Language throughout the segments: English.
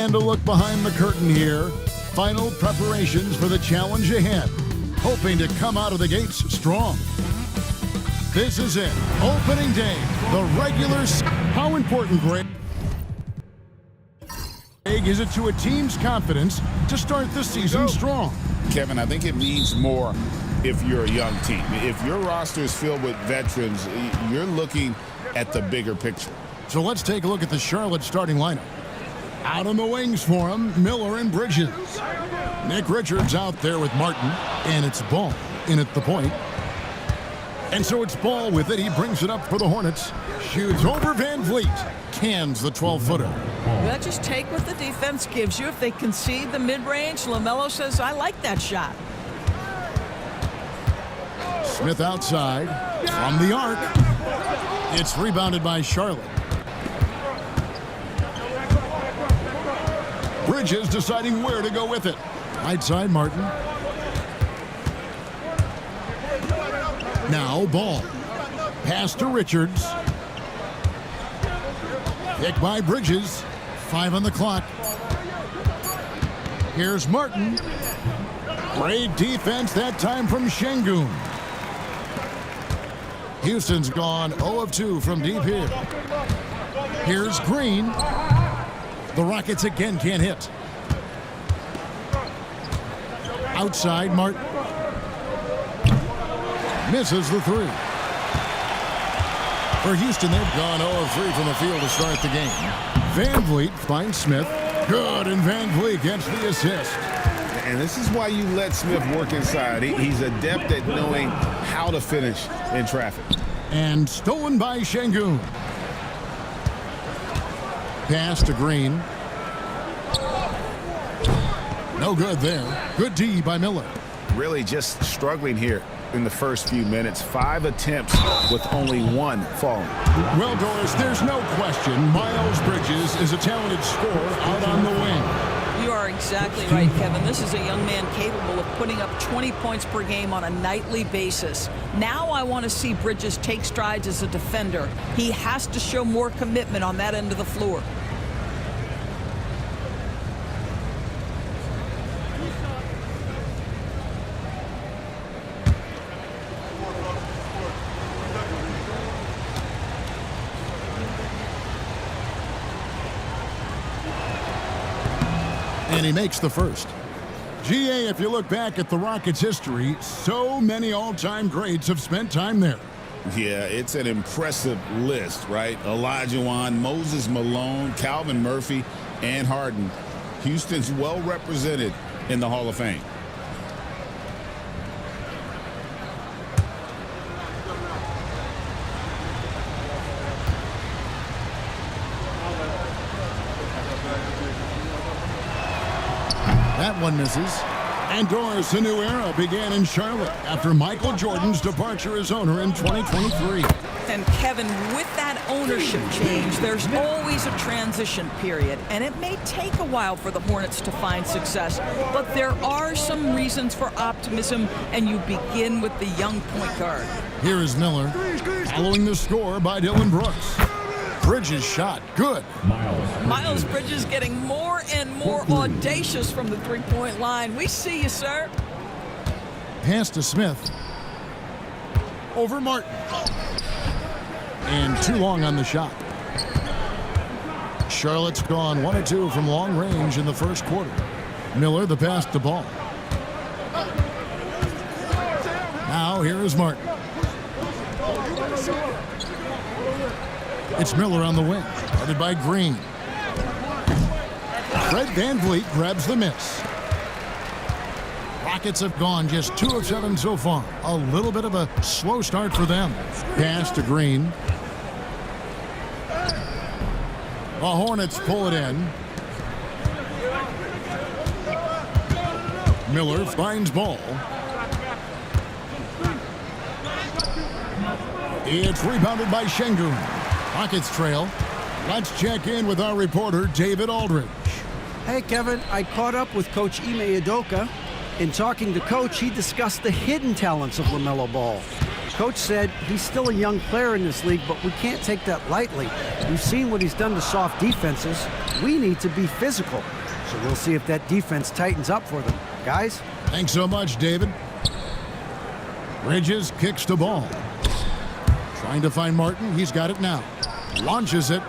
And a look behind the curtain here. Final preparations for the challenge ahead. Hoping to come out of the gates strong. This is it. Opening day. The regulars. How important, Greg, is it to a team's confidence to start the season strong? Kevin, I think it means more if you're a young team. If your roster is filled with veterans, you're looking at the bigger picture. So let's take a look at the Charlotte starting lineup. Out on the wings for him, Miller and Bridges. Nick Richards out there with Martin, and it's Ball in at the point. And so it's Ball with it. He brings it up for the Hornets. Shoots over Van Vliet. Cans the 12-footer. Well, just take what the defense gives you. If they concede the mid-range, LaMelo says, I like that shot. Smith outside from the arc. It's rebounded by Charlotte. Bridges deciding where to go with it. Right side, Martin. Now Ball. Pass to Richards. Pick by Bridges. 5 on the clock. Here's Martin. Great defense that time from Şengün. Houston's gone 0 of 2 from deep here. Here's Green. The Rockets again can't hit. Outside, Martin. Misses the 3. For Houston, they've gone 0 of 3 from the field to start the game. Van Vliet finds Smith. Good, and Van Vliet gets the assist. And this is why you let Smith work inside. He's adept at knowing how to finish in traffic. And stolen by Şengün. Pass to Green. No good there. Good D by Miller. Really just struggling here in the first few minutes. 5 attempts with only 1 falling. Well, Doris, there's no question Miles Bridges is a talented scorer out on the wing. You are exactly right, Kevin. This is a young man capable of putting up 20 points per game on a nightly basis. Now I want to see Bridges take strides as a defender. He has to show more commitment on that end of the floor. And he makes the first. GA, if you look back at the Rockets' history, so many all-time greats have spent time there. Yeah, it's an impressive list, right? Olajuwon, Moses Malone, Calvin Murphy, and Harden. Houston's well represented in the Hall of Fame. That one misses. And Doris, a new era began in Charlotte after Michael Jordan's departure as owner in 2023. And Kevin, with that ownership change, there's always a transition period, and it may take a while for the Hornets to find success, but there are some reasons for optimism, and you begin with the young point guard. Here is Miller, following the score by Dylan Brooks. Bridges shot, good. Miles Bridges getting more and more audacious from the three-point line. We see you, sir. Pass to Smith. Over Martin. And too long on the shot. Charlotte's gone 1 of 2 from long range in the first quarter. Miller the pass to Ball. Now here is Martin. It's Miller on the wing, guarded by Green. Fred Van Vliet grabs the miss. Rockets have gone just 2 of 7 so far. A little bit of a slow start for them. Pass to Green. The Hornets pull it in. Miller finds Ball. It's rebounded by Şengün. Rockets trail. Let's check in with our reporter, David Aldridge. Hey, Kevin, I caught up with Coach Ime Udoka. In talking to Coach, he discussed the hidden talents of LaMelo Ball. Coach said he's still a young player in this league, but we can't take that lightly. We've seen what he's done to soft defenses. We need to be physical. So we'll see if that defense tightens up for them. Guys? Thanks so much, David. Bridges kicks the ball. Trying to find Martin. He's got it now. Launches it.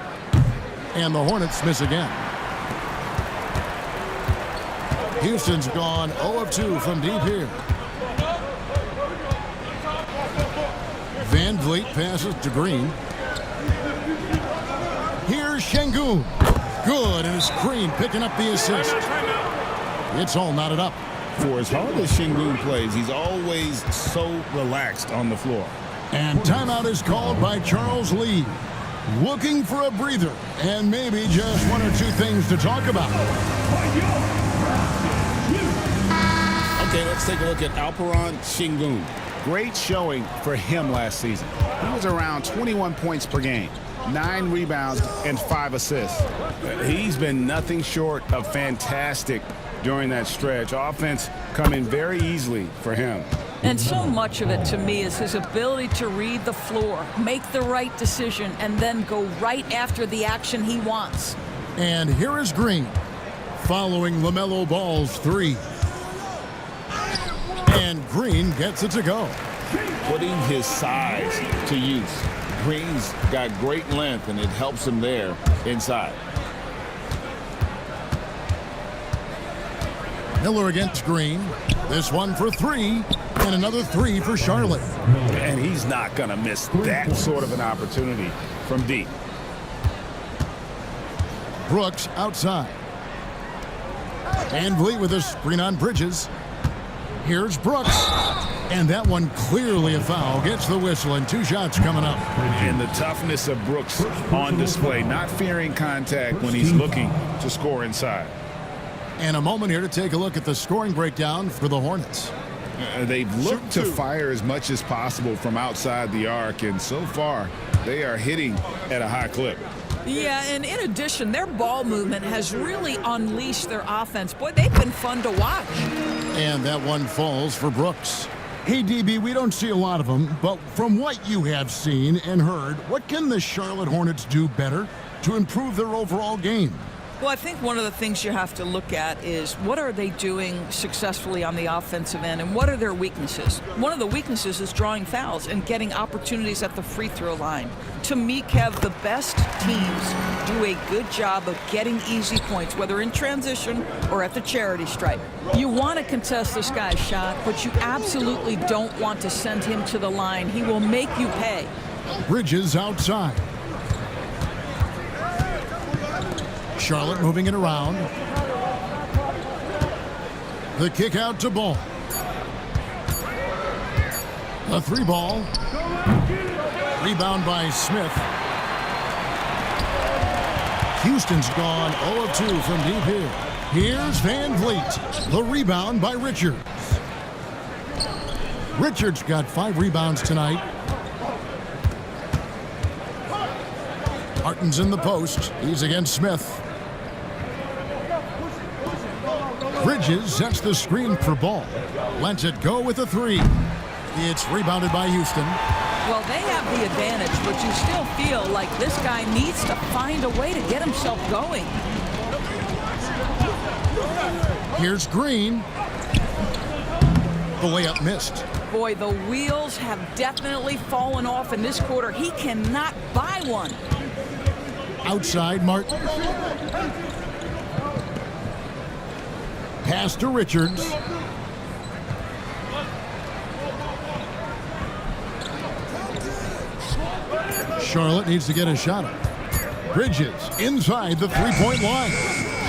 And the Hornets miss again. Houston's gone 0 of 2 from deep here. Van Vliet passes to Green. Here's Şengün. Good, and it's Green picking up the assist. It's all knotted up. For as hard as Şengün plays, he's always so relaxed on the floor. And timeout is called by Charles Lee. Looking for a breather and maybe just one or two things to talk about. Okay, let's take a look at Alperen Şengün. Great showing for him last season. He was around 21 points per game, 9 rebounds, and 5 assists. He's been nothing short of fantastic during that stretch. Offense coming very easily for him. And so much of it, to me, is his ability to read the floor, make the right decision, and then go right after the action he wants. And here is Green, following LaMelo Ball's 3. And Green gets it to go. Putting his size to use. Green's got great length, and it helps him there inside. Miller against Green. This one for 3, and another 3 for Charlotte. And he's not going to miss that sort of an opportunity from deep. Brooks outside. Van Vliet with a screen on Bridges. Here's Brooks. And that one clearly a foul. Gets the whistle, and 2 shots coming up. And the toughness of Brooks on display, not fearing contact when he's looking to score inside. And a moment here to take a look at the scoring breakdown for the Hornets. They've looked to fire as much as possible from outside the arc, and so far they are hitting at a high clip. Yeah, and in addition, their ball movement has really unleashed their offense. Boy, they've been fun to watch. And that one falls for Brooks. Hey, DB, we don't see a lot of them, but from what you have seen and heard, what can the Charlotte Hornets do better to improve their overall game? Well, I think one of the things you have to look at is what are they doing successfully on the offensive end, and what are their weaknesses? One of the weaknesses is drawing fouls and getting opportunities at the free throw line. To me, Kev, the best teams do a good job of getting easy points, whether in transition or at the charity stripe. You want to contest this guy's shot, but you absolutely don't want to send him to the line. He will make you pay. Bridges outside. Charlotte moving it around. The kick out to Ball. A 3 ball. Rebound by Smith. Houston's gone 0 of 2 from deep here. Here's Van Vliet. The rebound by Richards. Richards got 5 rebounds tonight. Martin's in the post. He's against Smith. Bridges sets the screen for Ball. Lets it go with a 3. It's rebounded by Houston. Well, they have the advantage, but you still feel like this guy needs to find a way to get himself going. Here's Green. The layup missed. Boy, the wheels have definitely fallen off in this quarter. He cannot buy one. Outside Martin. Pass to Richards. Charlotte needs to get a shot up. Bridges inside the 3-point line.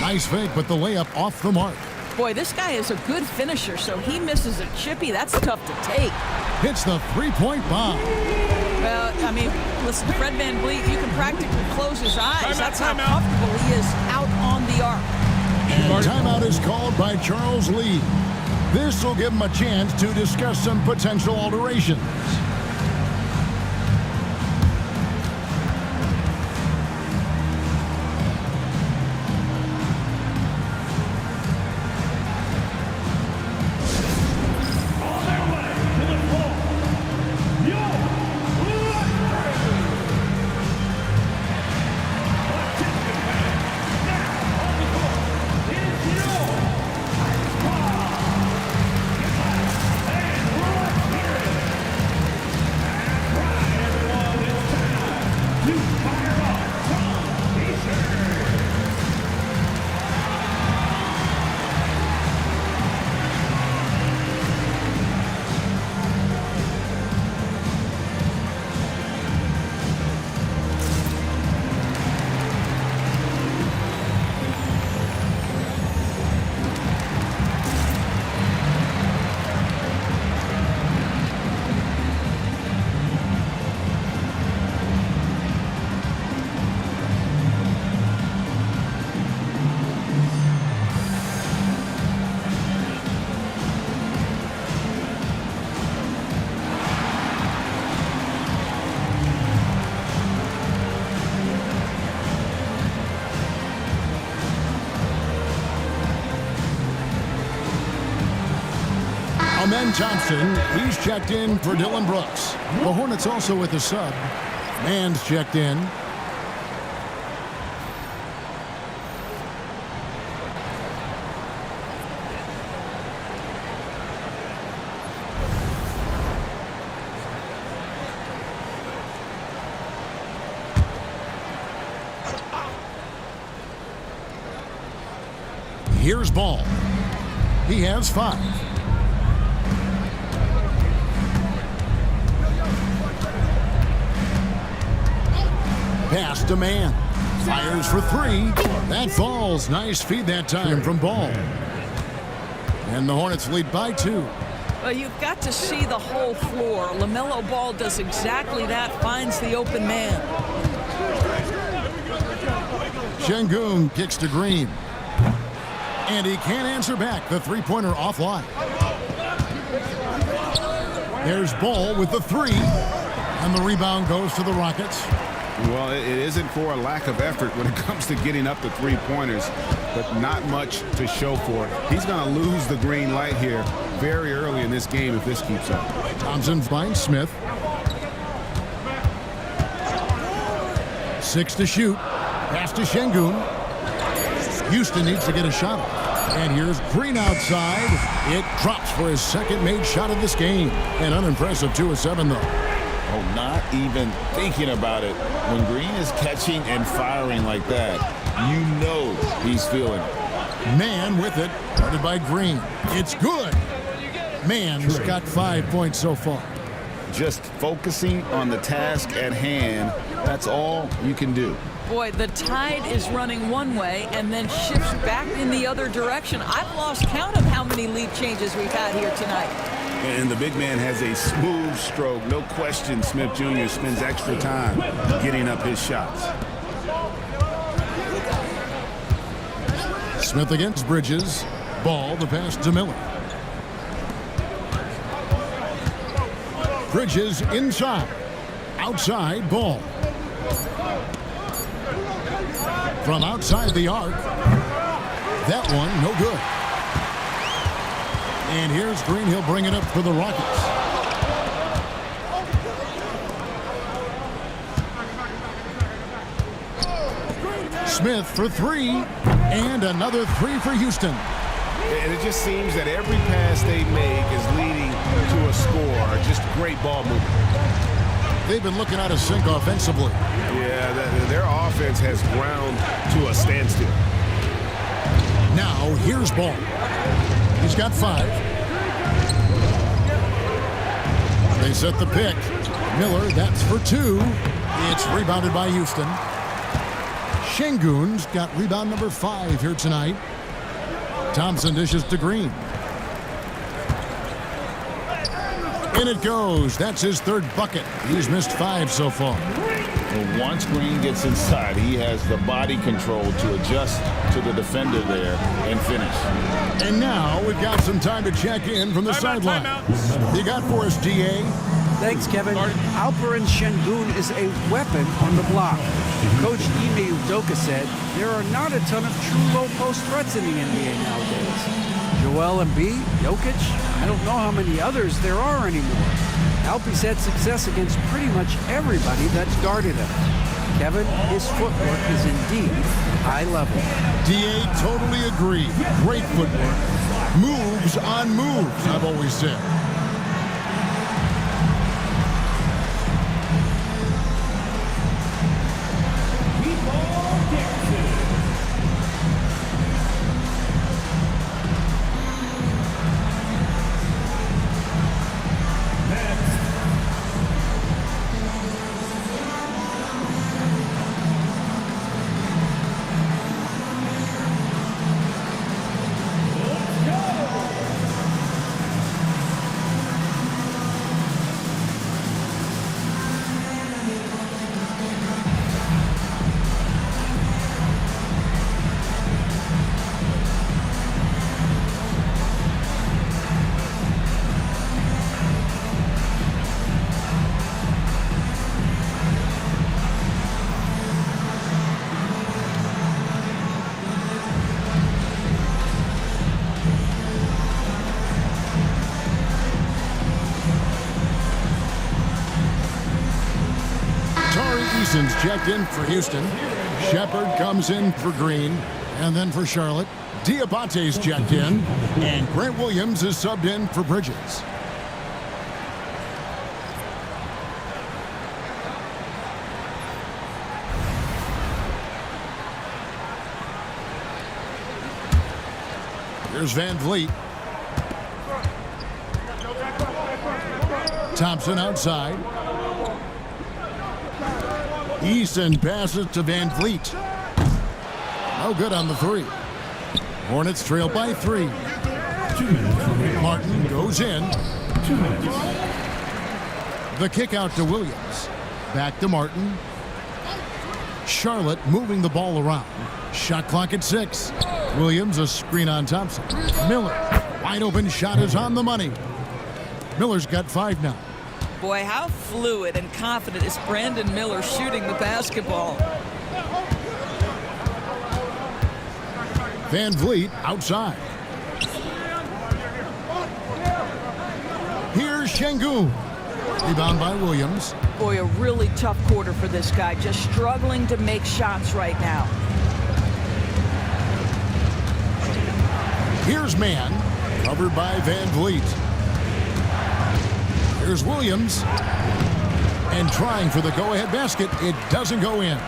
Nice fake, but the layup off the mark. Boy, this guy is a good finisher, so he misses a chippy. That's tough to take. Hits the 3-point bomb. Well, I mean, listen, Fred VanVleet, you can practically close his eyes. That's how comfortable he is out on the arc. And timeout is called by Charles Lee. This will give him a chance to discuss some potential alterations. On their way to the floor, your Amen Thompson, he's checked in for Dylan Brooks. The Hornets also with a sub. Mann's checked in. Here's Ball. He has 5. Pass to Mann. Fires for 3. That falls. Nice feed that time from Ball. And the Hornets lead by 2. Well, you've got to see the whole floor. LaMelo Ball does exactly that, finds the open man. Şengün kicks to Green. And he can't answer back. The three-pointer offline. There's Ball with the 3. And the rebound goes to the Rockets. Well, it isn't for a lack of effort when it comes to getting up the three-pointers, but not much to show for it. He's going to lose the green light here very early in this game if this keeps up. Thompson finds Smith. 6 to shoot. Pass to Şengün. Houston needs to get a shot. And here's Green outside. It drops for his second made shot of this game. An unimpressive 2 of 7, though. Oh, not even thinking about it. When Green is catching and firing like that, you know he's feeling it. Mann with it. Guarded by Green. It's good. Mann's got 5 points so far. Just focusing on the task at hand, that's all you can do. Boy, the tide is running one way and then shifts back in the other direction. I've lost count of how many lead changes we've had here tonight. And the big man has a smooth stroke. No question, Smith Jr. spends extra time getting up his shots. Smith against Bridges. Ball, the pass to Miller. Bridges inside. Outside, Ball. From outside the arc. That one, no good. And here's Green. He'll bring it up for the Rockets. Smith for 3. And another 3 for Houston. And it just seems that every pass they make is leading to a score. Just great ball movement. They've been looking out of sync offensively. Yeah, their offense has ground to a standstill. Now, here's Ball. He's got 5. They set the pick. Miller, that's for 2. It's rebounded by Houston. Şengün's got rebound number 5 here tonight. Thompson dishes to Green. In it goes. That's his 3rd bucket. He's missed 5 so far. Well, once Green gets inside, he has the body control to adjust to the defender there and finish. And now we've got some time to check in from the sideline. You got for us, GA? Thanks, Kevin. Alperen Şengün is a weapon on the block. Coach Ime Udoka said there are not a ton of true low-post threats in the NBA nowadays. Joel Embiid, Jokic, I don't know how many others there are anymore. Alpie's had success against pretty much everybody that's guarded him. Kevin, his footwork is indeed high level. DA, totally agree. Great footwork. Moves on moves, I've always said. Eason's checked in for Houston. Shepard comes in for Green. And then for Charlotte, Diabate's checked in. And Grant Williams is subbed in for Bridges. Here's Van Vliet. Thompson outside. Eason passes to Van Vliet. No good on the three. Hornets trail by 3. Martin goes in. The kick out to Williams. Back to Martin. Charlotte moving the ball around. Shot clock at 6. Williams a screen on Thompson. Miller. Wide open shot is on the money. Miller's got 5 now. Boy, how fluid and confident is Brandon Miller shooting the basketball. Van Vliet outside. Here's Şengün. Rebound by Williams. Boy, a really tough quarter for this guy. Just struggling to make shots right now. Here's Mann. Covered by Van Vliet. Here's Williams. And trying for the go-ahead basket. It doesn't go in.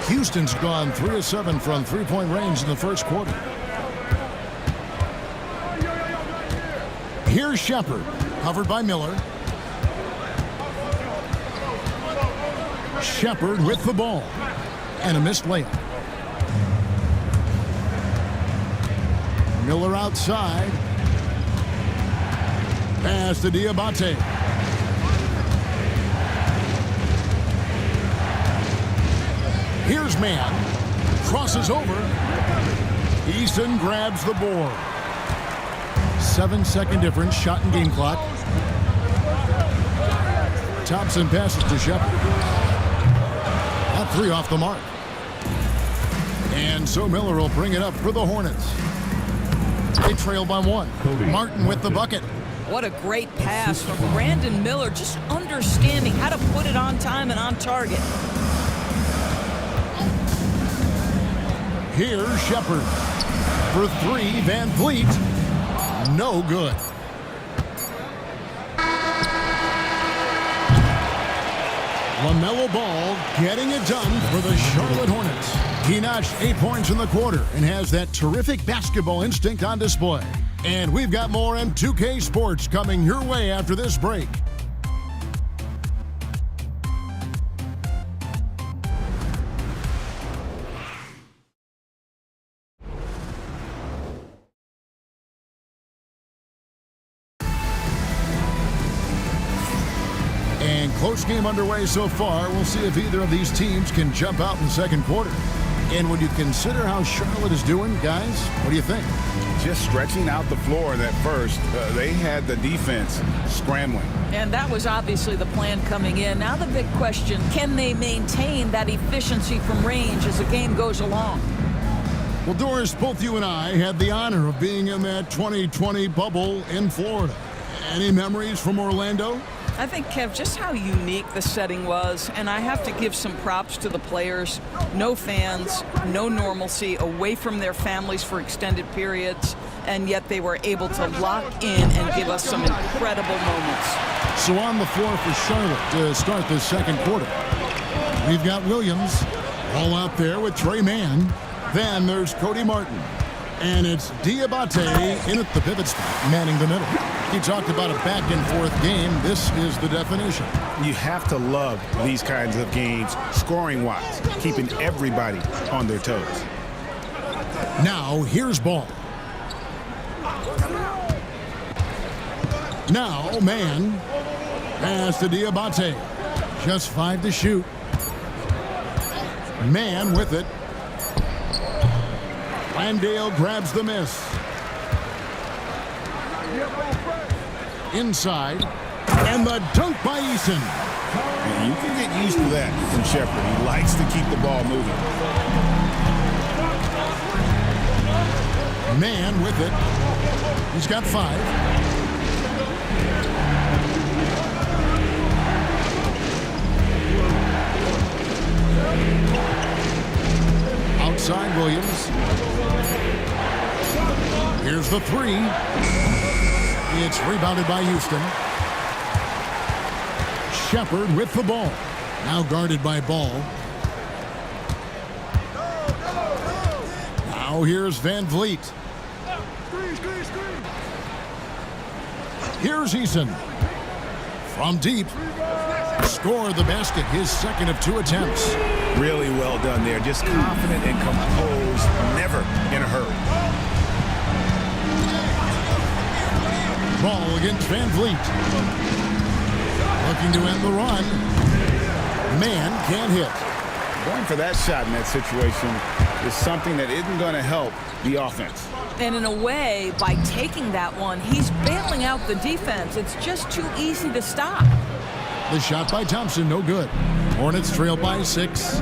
Houston's gone 3 of 7 from three-point range in the first quarter. Here's Shepard, covered by Miller. Shepard with the ball. And a missed layup. Miller outside. Pass to Diabate. Here's Mann. Crosses over. Easton grabs the board. 7-second difference. Shot and game clock. Thompson passes to Shepard. That 3 off the mark. And so Miller will bring it up for the Hornets. They trail by 1. Martin with the bucket. What a great pass from Brandon Miller, just understanding how to put it on time and on target. Here's Shepard. For 3, Van Vliet. No good. LaMelo Ball getting it done for the Charlotte Hornets. He notched 8 points in the quarter and has that terrific basketball instinct on display. And we've got more M2K Sports coming your way after this break. And close game underway so far. We'll see if either of these teams can jump out in the second quarter. And when you consider how Charlotte is doing, guys, what do you think? Just stretching out the floor that first. They had the defense scrambling. And that was obviously the plan coming in. Now the big question, can they maintain that efficiency from range as the game goes along? Well, Doris, both you and I had the honor of being in that 2020 bubble in Florida. Any memories from Orlando? I think, Kev, just how unique the setting was, and I have to give some props to the players. No fans, no normalcy, away from their families for extended periods, and yet they were able to lock in and give us some incredible moments. So on the floor for Charlotte to start this second quarter, we've got Williams all out there with Trey Mann. Then there's Cody Martin. And it's Diabate in at the pivot spot, manning the middle. He talked about a back-and-forth game. This is the definition. You have to love these kinds of games, scoring-wise, keeping everybody on their toes. Now, here's Ball. Now, Mann. Pass to Diabate. Just 5 to shoot. Mann with it. Landale grabs the miss. Inside. And the dunk by Eason. And you can get used to that from Shepard. He likes to keep the ball moving. Mann with it. He's got 5. 5 Here's the three. It's rebounded by Houston. Shepard with the ball. Now guarded by Ball. Now here's Van Vliet. Here's Eason. From deep. Scored the basket, his second of 2 attempts. Really well done there. Just confident and composed, never in a hurry. Ball against Van Vliet. Looking to end the run. Man can't hit. Going for that shot in that situation is something that isn't going to help the offense. And in a way, by taking that one, he's bailing out the defense. It's just too easy to stop. The shot by Thompson, no good. Hornets trail by 6.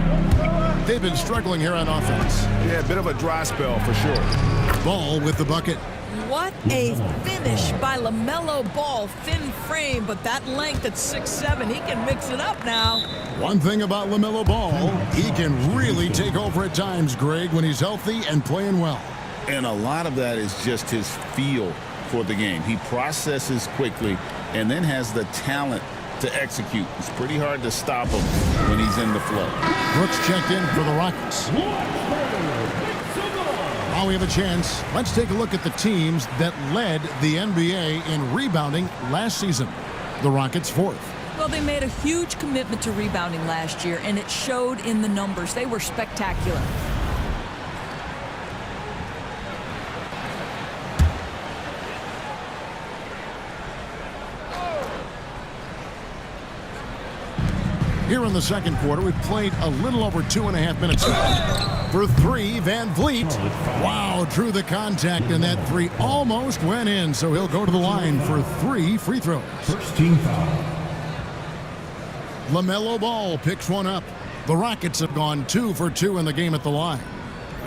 They've been struggling here on offense. Yeah, a bit of a dry spell for sure. Ball with the bucket. What a finish by LaMelo Ball. Thin frame, but that length at 6'7", he can mix it up now. One thing about LaMelo Ball, he can really take over at times, Greg, when he's healthy and playing well. And a lot of that is just his feel for the game. He processes quickly and then has the talent to execute. It's pretty hard to stop him when he's in the flow. Brooks checked in for the Rockets. Now we have a chance. Let's take a look at the teams that led the NBA in rebounding last season. The Rockets 4th. Well, they made a huge commitment to rebounding last year, and it showed in the numbers. They were spectacular. Here in the second quarter, we've played a little over 2.5 minutes. For 3, Van Vliet. Wow, drew the contact, and that 3 almost went in, so he'll go to the line for 3 free throws. First team foul. LaMelo Ball picks one up. The Rockets have gone 2 for 2 in the game at the line.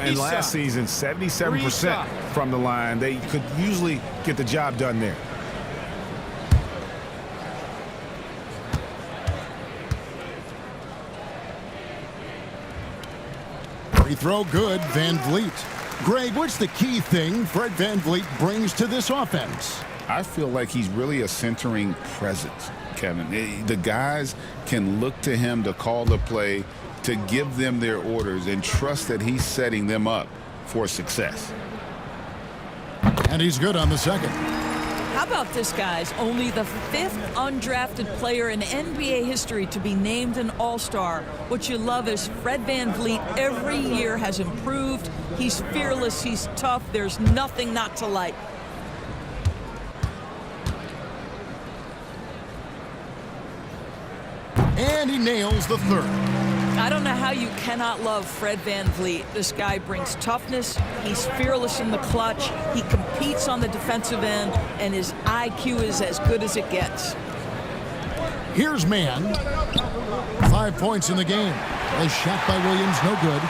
And last season, 77% from the line. They could usually get the job done there. Free throw good, Van Vliet. Greg, what's the key thing Fred Van Vliet brings to this offense? I feel like he's really a centering presence, Kevin. The guys can look to him to call the play, to give them their orders, and trust that he's setting them up for success. And he's good on the second. How about this, guys? Only the 5th undrafted player in NBA history to be named an All-Star. What you love is Fred Van Vliet every year has improved. He's fearless. He's tough. There's nothing not to like. And he nails the third. I don't know how you cannot love Fred Van Vliet. This guy brings toughness. He's fearless in the clutch. He competes on the defensive end, and his IQ is as good as it gets. Here's Man. 5 points in the game. A shot by Williams, no good.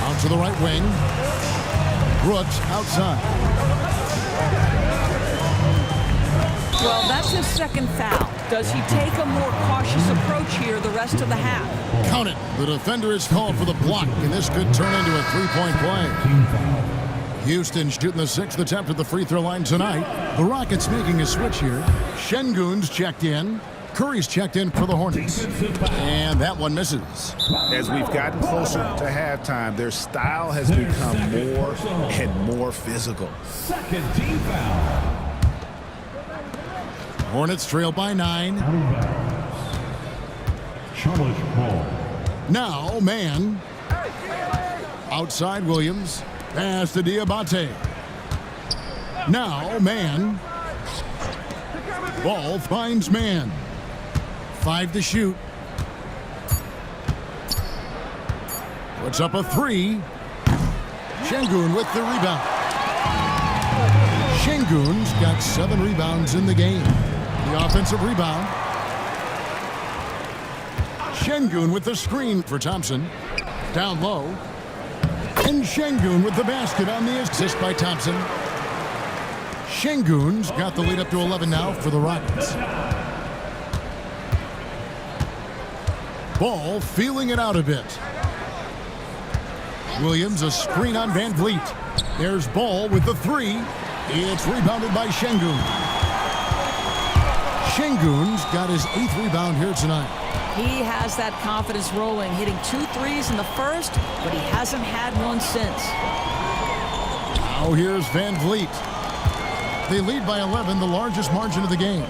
Out to the right wing. Brooks outside. Well, that's his second foul. Does he take a more cautious approach here the rest of the half? Count it. The defender is called for the block, and this could turn into a 3-point play. Houston shooting the 6th attempt at the free throw line tonight. The Rockets making a switch here. Şengün's checked in. Curry's checked in for the Hornets. And that one misses. As we've gotten closer to halftime, their style has become more and more physical. Second team foul. Hornets trail by 9. Charlotte ball. Now, Man. Outside Williams. Pass to Diabate. Now, Man. Ball finds Man. 5 to shoot. Puts up a 3. Şengün with the rebound. Şengün's got 7 rebounds in the game. The offensive rebound. Şengün with the screen for Thompson. Down low. And Şengün with the basket on the assist by Thompson. Şengün's got the lead up to 11 now for the Rockets. Ball feeling it out a bit. Williams a screen on Van Vliet. There's Ball with the three. It's rebounded by Şengün. Şengün's got his 8th rebound here tonight. He has that confidence rolling, hitting 2 threes in the first, but he hasn't had one since. Now here's Van Vliet. They lead by 11, the largest margin of the game.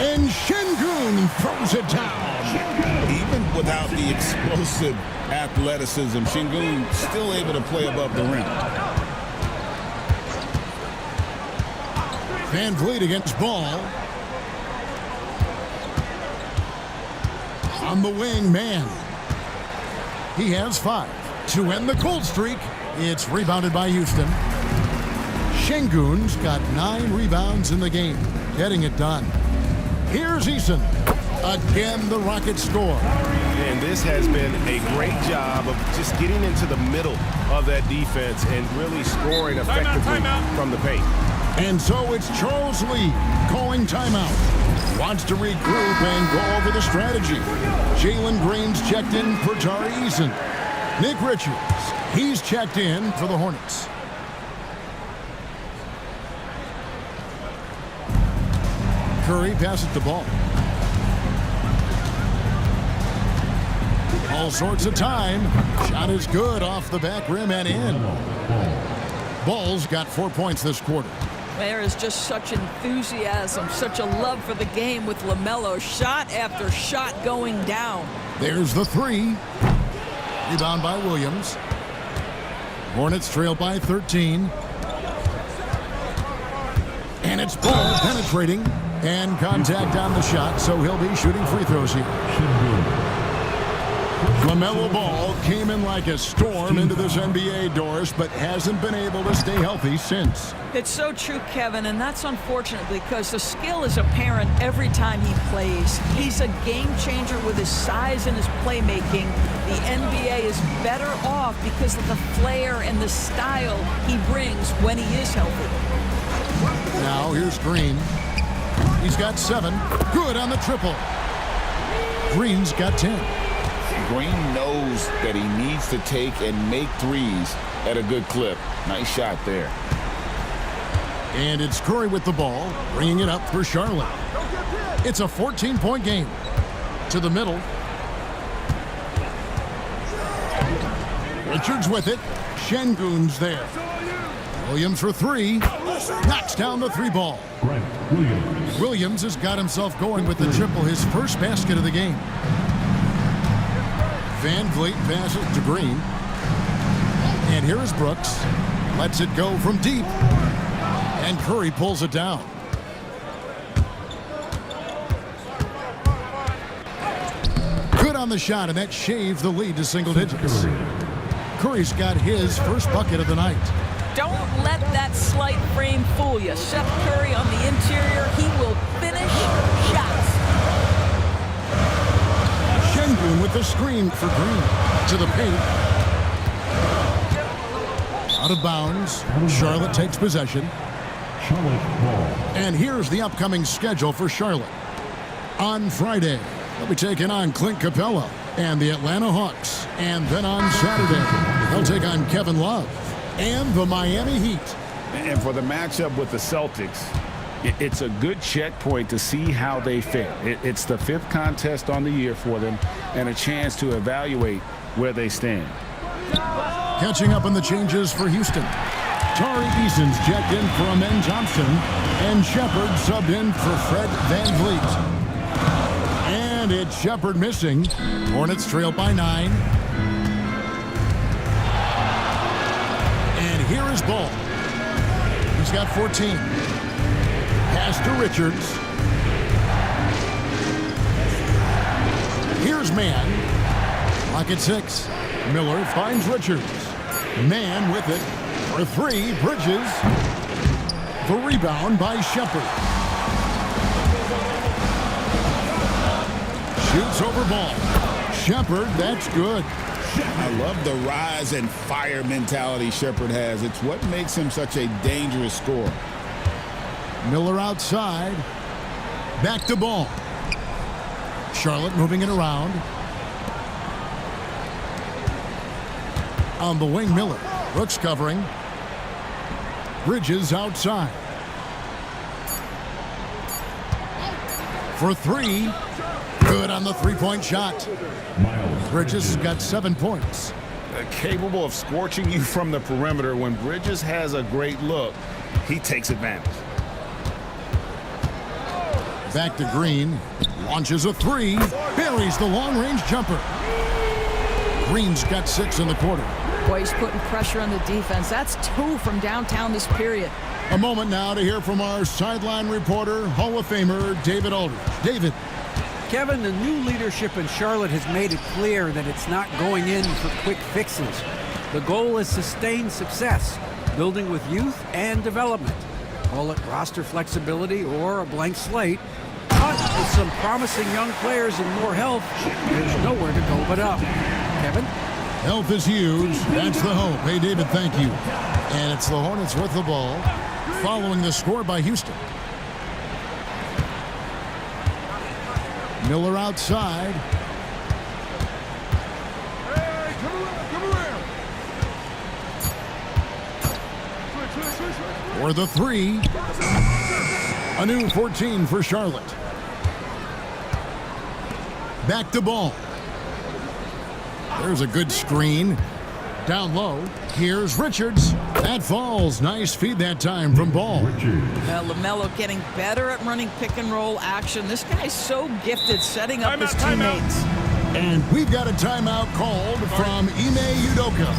And Şengün throws it down. Even without the explosive athleticism, Şengün still able to play above the rim. Van Vliet against Ball. On the wing, man. He has 5 to end the cold streak. It's rebounded by Houston. Şengün's got 9 rebounds in the game, getting it done. Here's Eason. Again, the Rockets score. And this has been a great job of just getting into the middle of that defense and really scoring effectively from the paint. And so it's Charles Lee calling timeout. Wants to regroup and go over the strategy. Jalen Green's checked in for Tari Eason. Nick Richards, he's checked in for the Hornets. Curry passes the ball. All sorts of time. Shot is good off the back rim and in. Ball's got 4 points this quarter. There is just such enthusiasm, such a love for the game with LaMelo. Shot after shot going down. There's the three. Rebound by Williams. Hornets trail by 13. And it's Ball penetrating. And contact on the shot, so he'll be shooting free throws here. LaMelo Ball came in like a storm into this NBA, Doris, but hasn't been able to stay healthy since. It's so true, Kevin, and that's unfortunate because the skill is apparent every time he plays. He's a game changer with his size and his playmaking. The NBA is better off because of the flair and the style he brings when he is healthy. Now here's Green. He's got 7. Good on the triple. Green's got 10. Green knows that he needs to take and make threes at a good clip. Nice shot there. And it's Curry with the ball, bringing it up for Charlotte. It's a 14-point game. To the middle. Richards with it. Şengün's there. Williams for 3. Knocks down the 3 ball. Williams has got himself going with the triple, his first basket of the game. Van Vliet passes to Green. And here is Brooks. Lets it go from deep. And Curry pulls it down. Good on the shot, and that shaves the lead to single digits. Curry's got his first bucket of the night. Don't let that slight frame fool you. Seth Curry on the interior, he will finish shots. Şengün with the screen for Green. To the paint. Out of bounds. Charlotte takes possession. And here's the upcoming schedule for Charlotte. On Friday, they'll be taking on Clint Capella and the Atlanta Hawks. And then on Saturday, they'll take on Kevin Love and the Miami Heat. And for the matchup with the Celtics, it's a good checkpoint to see how they fare. It's the 5th contest on the year for them and a chance to evaluate where they stand. Catching up on the changes for Houston. Tari Eason's checked in for Amen Thompson, and Shepard subbed in for Fred Van Vliet. And it's Shepard missing. Hornets trail by 9. And here is Ball. He's got 14. Pass to Richards. Here's Mann. Clock at 6. Miller finds Richards. Mann with it. For 3, Bridges. The rebound by Shepard. Shoots over Ball. Shepard, that's good. I love the rise and fire mentality Shepard has. It's what makes him such a dangerous scorer. Miller outside. Back to Ball. Charlotte moving it around. On the wing, Miller. Brooks covering. Bridges outside. For three. Good on the three-point shot. Bridges has got 7 points. Capable of scorching you from the perimeter. When Bridges has a great look, he takes advantage. Back to Green. Launches a three. Buries the long-range jumper. Green's got 6 in the quarter. Boy, he's putting pressure on the defense. That's 2 from downtown this period. A moment now to hear from our sideline reporter, Hall of Famer David Aldridge. David. Kevin, the new leadership in Charlotte has made it clear that it's not going in for quick fixes. The goal is sustained success, building with youth and development. Call it roster flexibility or a blank slate. But with some promising young players and more health, there's nowhere to go but up. Kevin? Health is huge. That's the hope. Hey, David, thank you. And it's the Hornets with the ball, following the score by Houston. Miller outside. Hey, come around. For the three. A new 14 for Charlotte. Back to Ball. There's a good screen. Down low. Here's Richards. That falls. Nice feed that time from Ball. LaMelo getting better at running pick and roll action. This guy's so gifted setting up his teammates. And we've got a timeout called from Ime Udoka.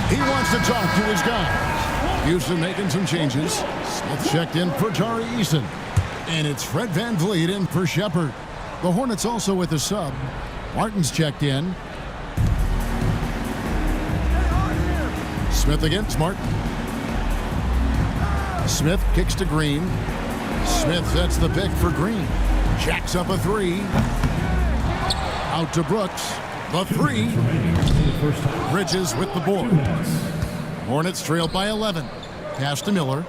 He wants to talk to his guys. Houston making some changes. Smith checked in for Tari Eason. And it's Fred VanVleet in for Shepard. The Hornets also with a sub. Martin's checked in. Smith against Martin. Smith kicks to Green. Smith sets the pick for Green. Jacks up a three. Out to Brooks. The three. Bridges with the board. Hornets trailed by 11. Pass to Miller.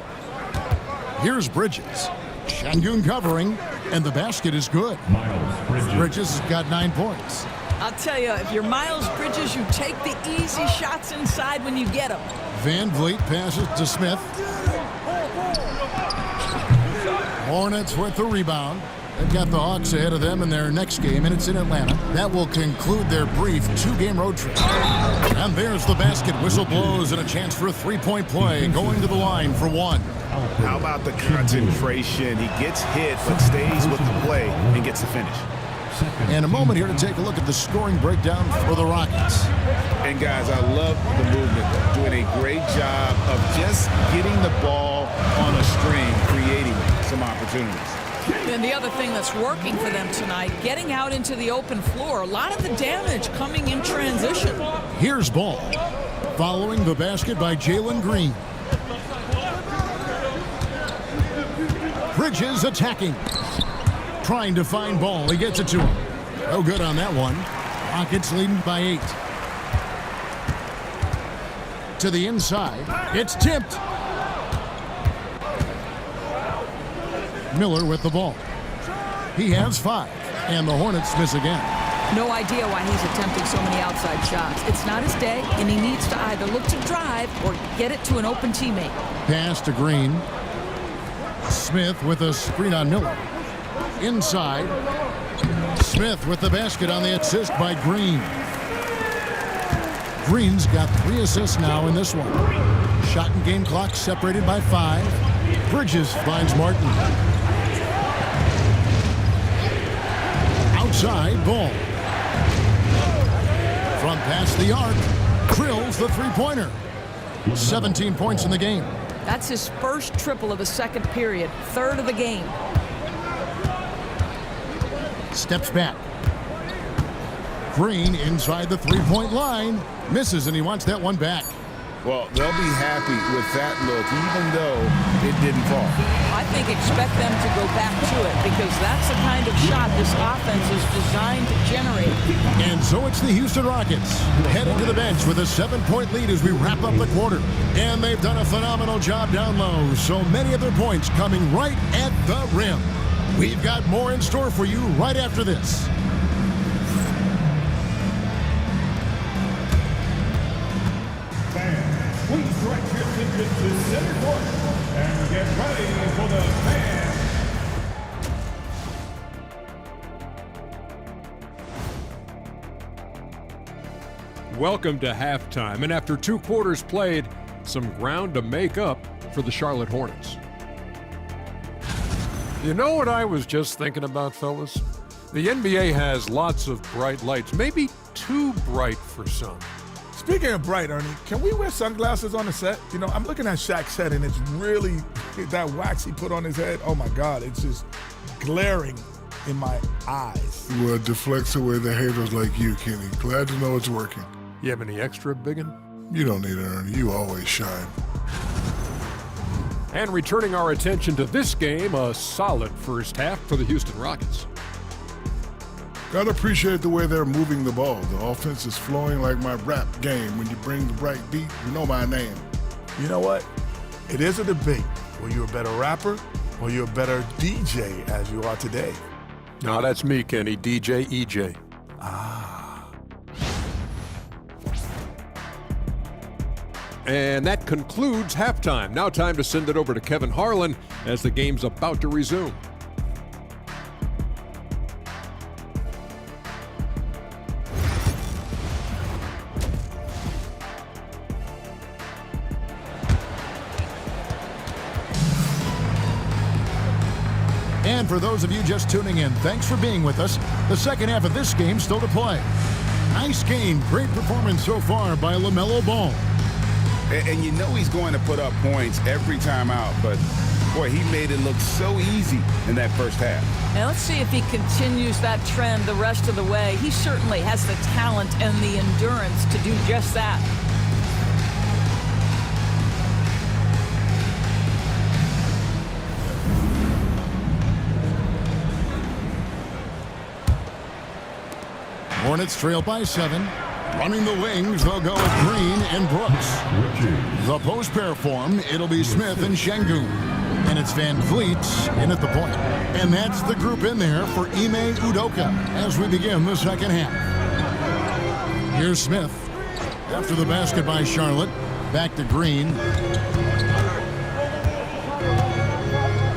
Here's Bridges. Şengün covering, and the basket is good. Bridges has got 9 points. I'll tell you, if you're Miles Bridges, you take the easy shots inside when you get them. VanVleet passes to Smith. Hornets with the rebound. They've got the Hawks ahead of them in their next game, and it's in Atlanta. That will conclude their brief 2-game road trip. And there's the basket. Whistle blows and a chance for a three-point play going to the line for one. How about the concentration? He gets hit, but stays with the play and gets the finish. And a moment here to take a look at the scoring breakdown for the Rockets. And guys, I love the movement. Doing a great job of just getting the ball on a string, creating some opportunities. And the other thing that's working for them tonight, getting out into the open floor. A lot of the damage coming in transition. Here's Ball. Following the basket by Jalen Green. Bridges attacking. Trying to find Ball. He gets it to him. No good on that one. Rockets leading by 8. To the inside. It's tipped. Miller with the ball. He has 5. And the Hornets miss again. No idea why he's attempting so many outside shots. It's not his day, and he needs to either look to drive or get it to an open teammate. Pass to Green. Smith with a screen on Miller. Inside. Smith with the basket on the assist by Green. Green's got 3 assists now in this one. Shot and game clock separated by 5. Bridges finds Martin. Outside, Ball. From past the arc, drills the three-pointer. 17 points in the game. That's his first triple of the second period, 3rd of the game. Steps back. Green inside the three-point line. Misses, and he wants that one back. Well, they'll be happy with that look, even though it didn't fall. I think expect them to go back to it because that's the kind of shot this offense is designed to generate. And so it's the Houston Rockets heading to the bench with a 7-point lead as we wrap up the quarter. And they've done a phenomenal job down low. So many of their points coming right at the rim. We've got more in store for you right after this. Please direct your attention it to center court and get ready for the fan. Welcome to halftime, and after 2 quarters played, some ground to make up for the Charlotte Hornets. You know what I was just thinking about, fellas? The NBA has lots of bright lights, maybe too bright for some. Speaking of bright, Ernie, can we wear sunglasses on the set? You know, I'm looking at Shaq's set, and it's really that wax he put on his head. Oh, my God, it's just glaring in my eyes. Well, it deflects away the haters like you, Kenny. Glad to know it's working. You have any extra, biggin? You don't need it, Ernie. You always shine. And returning our attention to this game, a solid first half for the Houston Rockets. Gotta appreciate the way they're moving the ball. The offense is flowing like my rap game. When you bring the right beat, you know my name. You know what? It is a debate. Were you a better rapper or you a better DJ as you are today? No, that's me, Kenny, DJ EJ. And that concludes halftime. Now time to send it over to Kevin Harlan as the game's about to resume. And for those of you just tuning in, thanks for being with us. The second half of this game still to play. Nice game. Great performance so far by LaMelo Ball. And you know he's going to put up points every time out, but boy, he made it look so easy in that first half. And let's see if he continues that trend the rest of the way. He certainly has the talent and the endurance to do just that. Hornets trail by 7. Running the wings, they'll go with Green and Brooks. The post pair form, it'll be Smith and Şengün. And it's Van Vliet in at the point. And that's the group in there for Ime Udoka as we begin the second half. Here's Smith. After the basket by Charlotte, back to Green.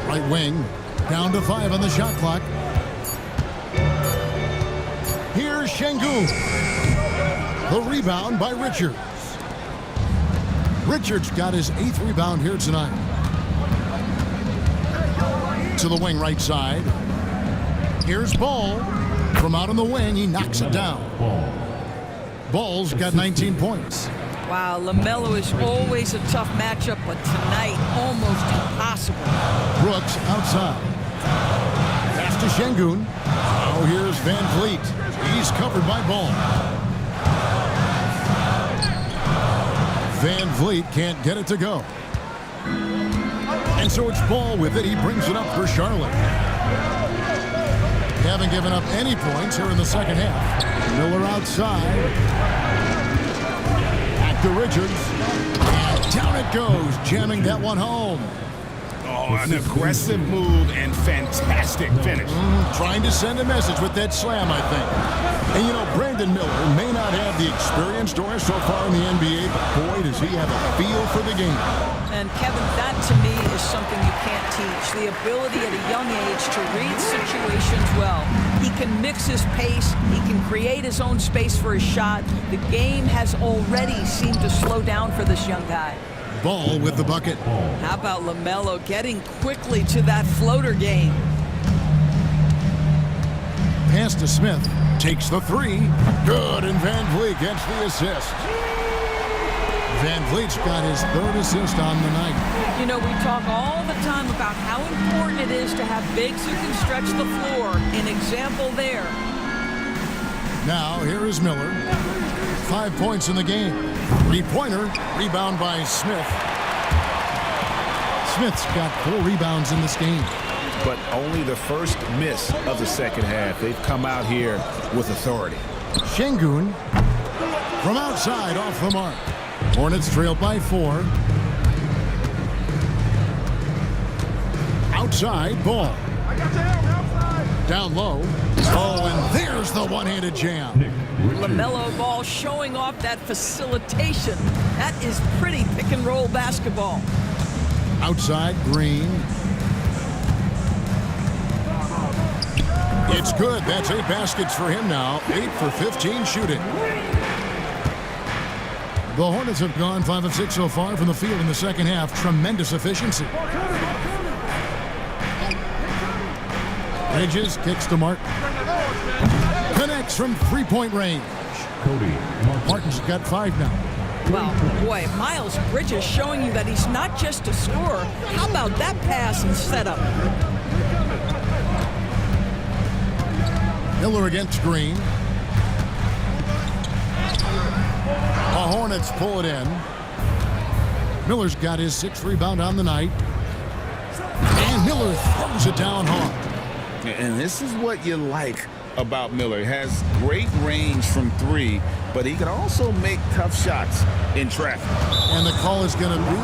Right wing, down to 5 on the shot clock. Here's Şengün. The rebound by Richards. Richards got his 8th rebound here tonight. To the wing right side. Here's Ball. From out on the wing, he knocks it down. Ball's got 19 points. Wow, LaMelo is always a tough matchup, but tonight almost impossible. Brooks outside. Pass to Şengün. Now here's Van Vliet. He's covered by Ball. Van Vliet can't get it to go. And so it's Ball with it. He brings it up for Charlotte. They haven't given up any points here in the second half. Miller outside. Back to Richards. And down it goes, jamming that one home. Oh, an aggressive move and fantastic finish. Trying to send a message with that slam, I think. And you know, Brandon Miller may not have the experience, Doris, so far in the NBA, but boy, does he have a feel for the game. And Kevin, that to me is something you can't teach. The ability at a young age to read situations well. He can mix his pace. He can create his own space for his shot. The game has already seemed to slow down for this young guy. Ball with the bucket. How about LaMelo getting quickly to that floater game? Pass to Smith. Takes the 3. Good, and Van Vliet gets the assist. Van Vliet's got his 3rd assist on the night. You know, we talk all the time about how important it is to have bigs who can stretch the floor. An example there. Now, here is Miller. 5 points in the game. 3-pointer. Rebound by Smith. Smith's got 4 rebounds in this game. But only the first miss of the second half. They've come out here with authority. Şengün from outside off the mark. Hornets trailed by 4. Outside, Ball. Down low. Oh, and there's the one-handed jam. LaMelo Ball showing off that facilitation. That is pretty pick-and-roll basketball. Outside, Green. It's good. That's 8 baskets for him now. 8 for 15 shooting. The Hornets have gone 5 of 6 so far from the field in the second half. Tremendous efficiency. Bridges kicks to Martin. Connects from three-point range. Martin's got 5 now. Well, boy, Miles Bridges showing you that he's not just a scorer. How about that pass and setup? Miller against Green. The Hornets pull it in. Miller's got his 6th rebound on the night. And Miller throws it down hard. And this is what you like about Miller. He has great range from 3, but he can also make tough shots in traffic. And the call is going to be,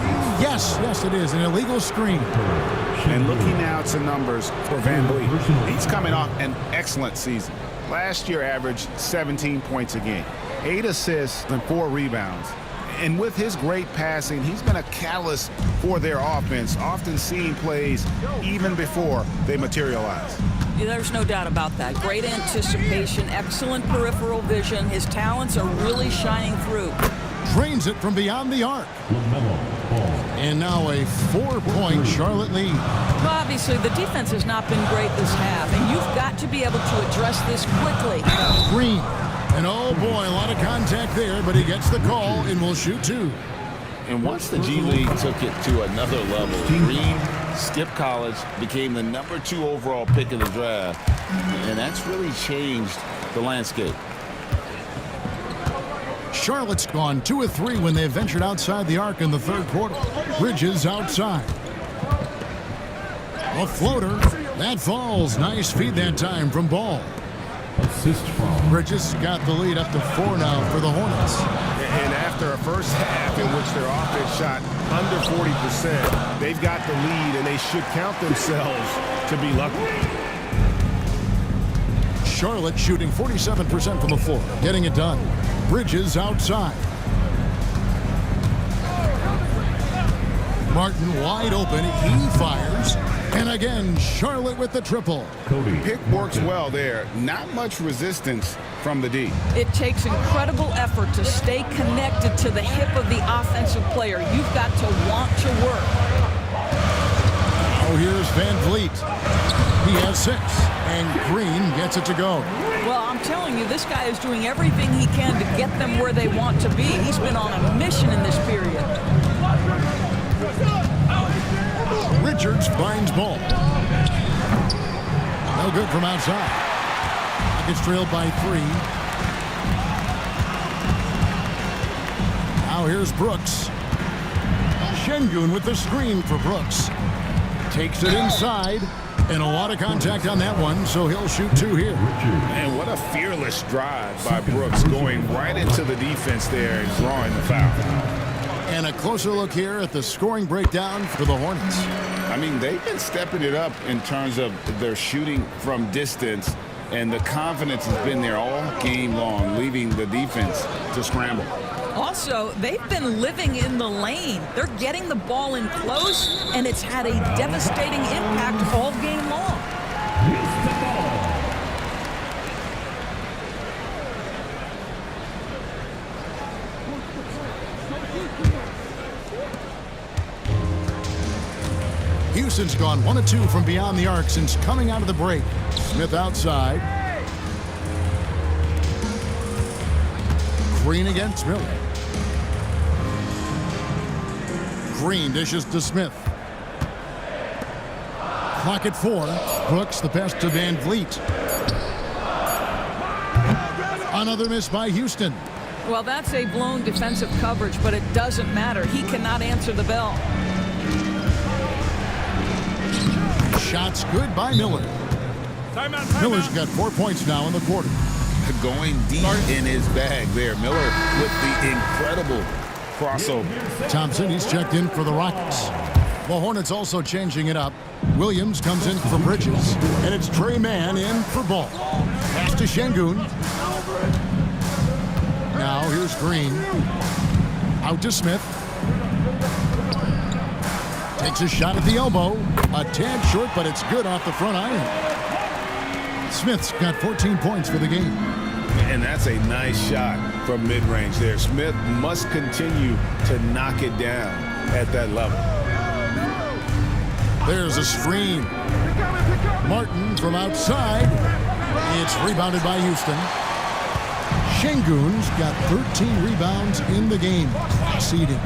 yes, it is, an illegal screen. And looking now to numbers for Van Vliet. He's coming off an excellent season. Last year averaged 17 points a game, 8 assists and 4 rebounds. And with his great passing, he's been a catalyst for their offense, often seeing plays even before they materialize. Yeah, there's no doubt about that. Great anticipation, excellent peripheral vision. His talents are really shining through. Drains it from beyond the arc. And now a 4-point Charlotte lead. Well, obviously, the defense has not been great this half, and you've got to be able to address this quickly. Green. And oh boy, a lot of contact there, but he gets the call and will shoot 2. And once the G League took it to another level, Green skipped college, became the number 2 overall pick in the draft, and that's really changed the landscape. Charlotte's gone 2 of 3 when they ventured outside the arc in the 3rd quarter. Bridges outside. A floater. That falls. Nice feed that time from Ball. Assist from Bridges got the lead up to 4 now for the Hornets. And after a first half in which their offense shot under 40%, they've got the lead, and they should count themselves to be lucky. Charlotte shooting 47% from the floor, getting it done. Bridges outside. Martin wide open. He fires. And again, Charlotte with the triple. Pick works well there. Not much resistance from the D. It takes incredible effort to stay connected to the hip of the offensive player. You've got to want to work. Oh, here's Van Vliet. He has 6, and Green gets it to go. Well, I'm telling you, this guy is doing everything he can to get them where they want to be. He's been on a mission in this period. Richards finds Ball. No good from outside. Gets trailed by 3. Now here's Brooks. Şengün with the screen for Brooks. Takes it inside. And a lot of contact on that one, so he'll shoot 2 here. And what a fearless drive by Brooks, going right into the defense there and drawing the foul. And a closer look here at the scoring breakdown for the Hornets. I mean, they've been stepping it up in terms of their shooting from distance, and the confidence has been there all game long, leaving the defense to scramble. Also, they've been living in the lane. They're getting the ball in close, and it's had a devastating impact all game long. Houston's gone 1 of 2 from beyond the arc since coming out of the break. Smith outside. Green against Miller. Green dishes to Smith. Clock at 4. Brooks the pass to Van Vliet. Another miss by Houston. Well, that's a blown defensive coverage, but it doesn't matter. He cannot answer the bell. Shots good by Miller. Miller's got 4 points now in the quarter. Going deep in his bag there. Miller with the incredible crossover. Thompson, he's checked in for the Rockets. The Hornets also changing it up. Williams comes in for Bridges, and it's Trey Mann in for Ball. Pass to Şengün. Now here's Green. Out to Smith. Takes a shot at the elbow. A tad short, but it's good off the front iron. Smith's got 14 points for the game. And that's a nice shot from mid-range there. Smith must continue to knock it down at that level. There's a screen. Martin from outside. It's rebounded by Houston. Şengün's got 13 rebounds in the game. Seeding.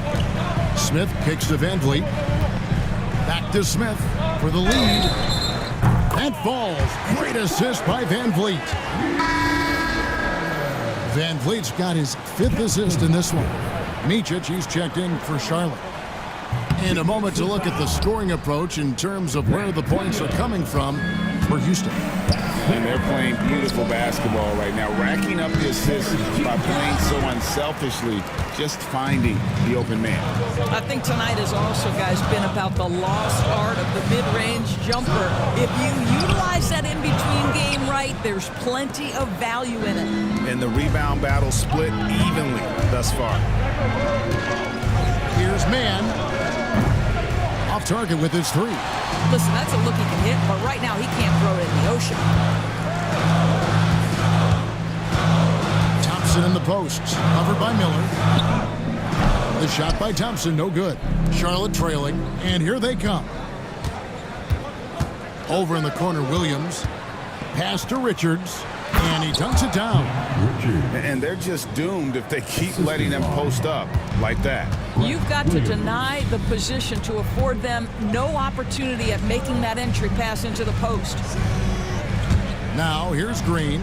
Smith kicks to Van Vliet. Back to Smith for the lead. That falls. Great assist by Van Vliet. Van Vliet's got his 5th assist in this one. Micic, he's checked in for Charlotte. In a moment to look at the scoring approach in terms of where the points are coming from for Houston. And they're playing beautiful basketball right now, racking up the assists by playing so unselfishly, just finding the open man. I think tonight has also, guys, been about the lost art of the mid-range jumper. If you utilize that in-between game right, there's plenty of value in it. And the rebound battle split evenly thus far. Here's Mann. Off target with his 3. Listen, that's a look he can hit, but right now he can't throw it in the ocean. Thompson in the posts, covered by Miller. The shot by Thompson, no good. Charlotte trailing, and here they come. Over in the corner, Williams. Pass to Richards, and he dunks it down. And they're just doomed if they keep letting them post up like that. You've got to deny the position to afford them no opportunity at making that entry pass into the post. Now, here's Green.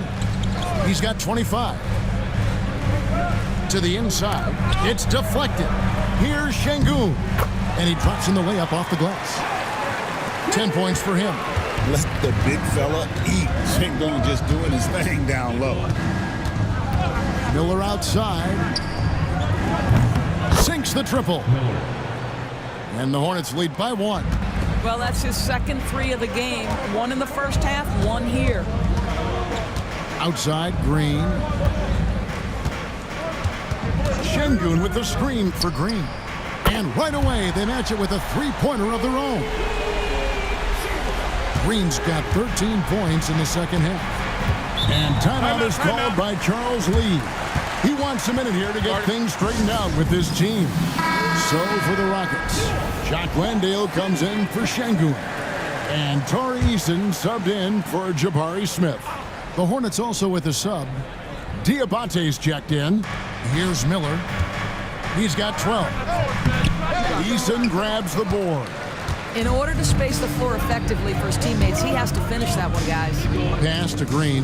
He's got 25. To the inside. It's deflected. Here's Şengün. And he drops in the layup off the glass. 10 points for him. Let the big fella eat. Şengün just doing his thing down low. Miller outside. Sinks the triple. And the Hornets lead by 1. Well, that's his second 3 of the game. 1 in the first half, 1 here. Outside, Green. Şengün with the screen for Green. And right away, they match it with a 3-pointer of their own. Green's got 13 points in the second half. And timeout is called by Charles Lee. He wants a minute here to get things straightened out with this team. So for the Rockets, Jock Landale comes in for Şengün. And Tari Eason subbed in for Jabari Smith. The Hornets also with a sub. Diabate's checked in. Here's Miller. He's got 12. Eason grabs the board. In order to space the floor effectively for his teammates, he has to finish that one, guys. Pass to Green.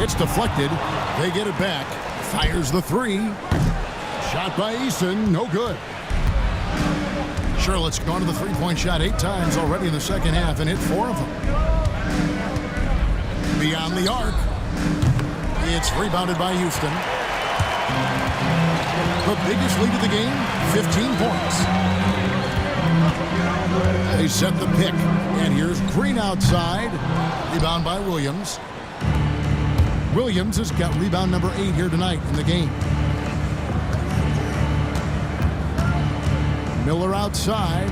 It's deflected. They get it back. Fires the 3. Shot by Eason. No good. Charlotte's gone to the 3-point shot 8 times already in the second half and hit 4 of them. Beyond the arc. It's rebounded by Houston. The biggest lead of the game, 15 points. They set the pick, and here's Green outside. Rebound by Williams. Williams has got rebound number 8 here tonight in the game. Miller outside.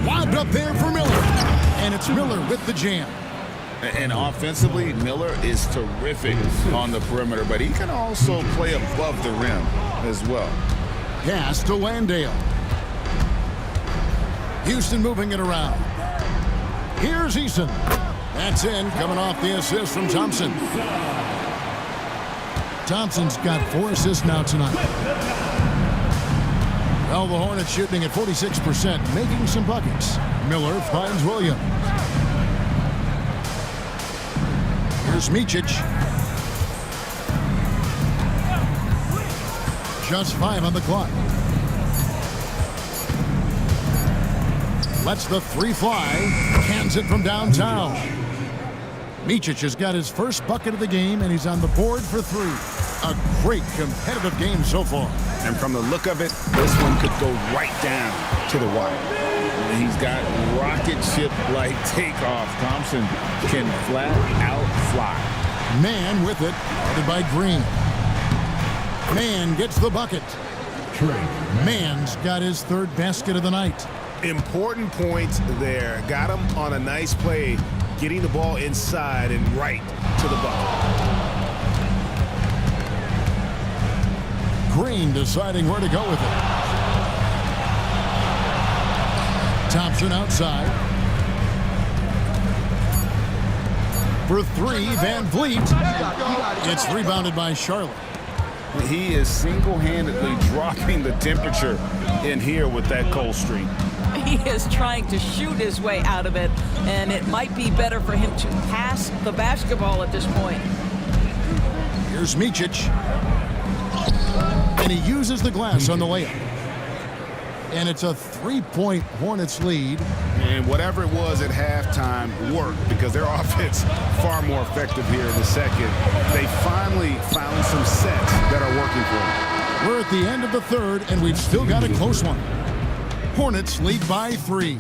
Lobbed up there for Miller. And it's Miller with the jam. And offensively, Miller is terrific on the perimeter, but he can also play above the rim as well. Pass to Landale. Houston moving it around. Here's Eason. That's in, coming off the assist from Thompson. Thompson's got 4 assists now tonight. Well, the Hornets shooting at 46%, making some buckets. Miller finds Williams. Here's Micic. Just 5 on the clock. Lets the 3 fly. Cans it from downtown. Micic has got his first bucket of the game, and he's on the board for 3. A great competitive game so far. And from the look of it, this one could go right down to the wire. And he's got rocket ship-like takeoff. Thompson can flat out fly. Man with it, guarded by Green. Man gets the bucket. Man's got his third basket of the night. Important points there. Got him on a nice play, getting the ball inside and right to the bucket. Green deciding where to go with it. Thompson outside. For three, Van Vliet. It's rebounded by Charlotte. He is single-handedly dropping the temperature in here with that cold streak. He is trying to shoot his way out of it, and it might be better for him to pass the basketball at this point. Here's Micic. And he uses the glass on the layup. And it's a three-point Hornets lead. And whatever it was at halftime worked because their offense far more effective here in the second. They finally found some sets that are working for them. We're at the end of the third, and we've still got a close one. Hornets lead by 3.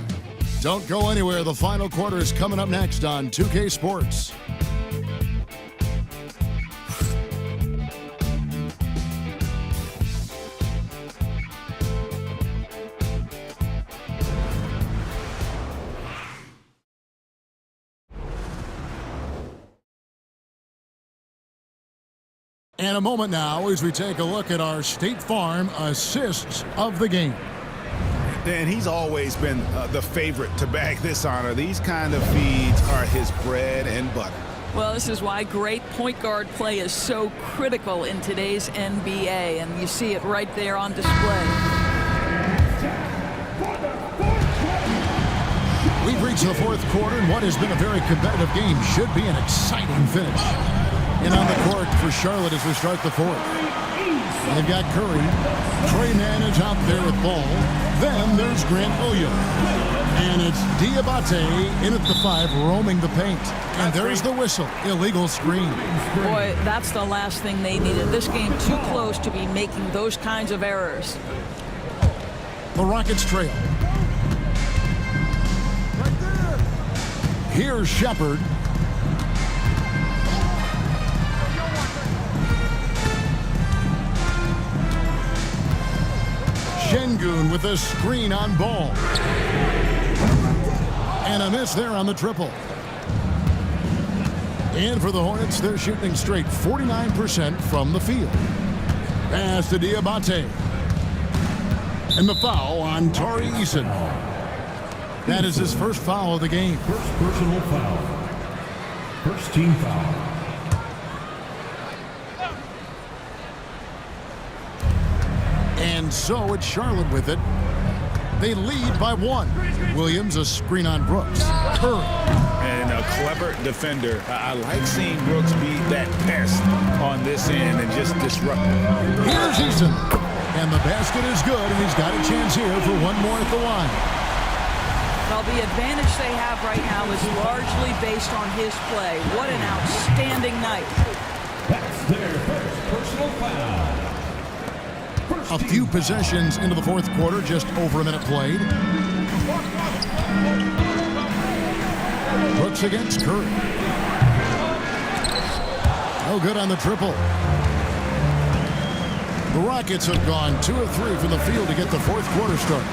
Don't go anywhere. The final quarter is coming up next on 2K Sports. And a moment now as we take a look at our State Farm assists of the game. And he's always been the favorite to bag this honor. These kind of feeds are his bread and butter. Well, this is why great point guard play is so critical in today's NBA, and you see it right there on display. We've reached the fourth quarter, and what has been a very competitive game should be an exciting finish. And on the court for Charlotte as we start the fourth. They've got Curry. Trey Mann is out there with ball. Then there's Grant Williams. And it's Diabate in at the 5, roaming the paint. And there's the whistle. Illegal screen. Boy, that's the last thing they needed. This game too close to be making those kinds of errors. The Rockets trail. Here's Shepard. Şengün with a screen on ball. And a miss there on the triple. And for the Hornets, they're shooting straight 49% from the field. Pass to Diabate. And the foul on Tari Eason. That is his first foul of the game. First personal foul. First team foul. And so it's Charlotte with it. They lead by 1. Williams a screen on Brooks. Curry. And a clever defender. I like seeing Brooks be that pest on this end and just disrupt it. Here's Eason. And the basket is good, and he's got a chance here for one more at the line. Well, the advantage they have right now is largely based on his play. What an outstanding night. That's their first personal foul. A few possessions into the fourth quarter, just over a minute played. Brooks against Curry. No good on the triple. The Rockets have gone 2 of 3 from the field to get the fourth quarter start.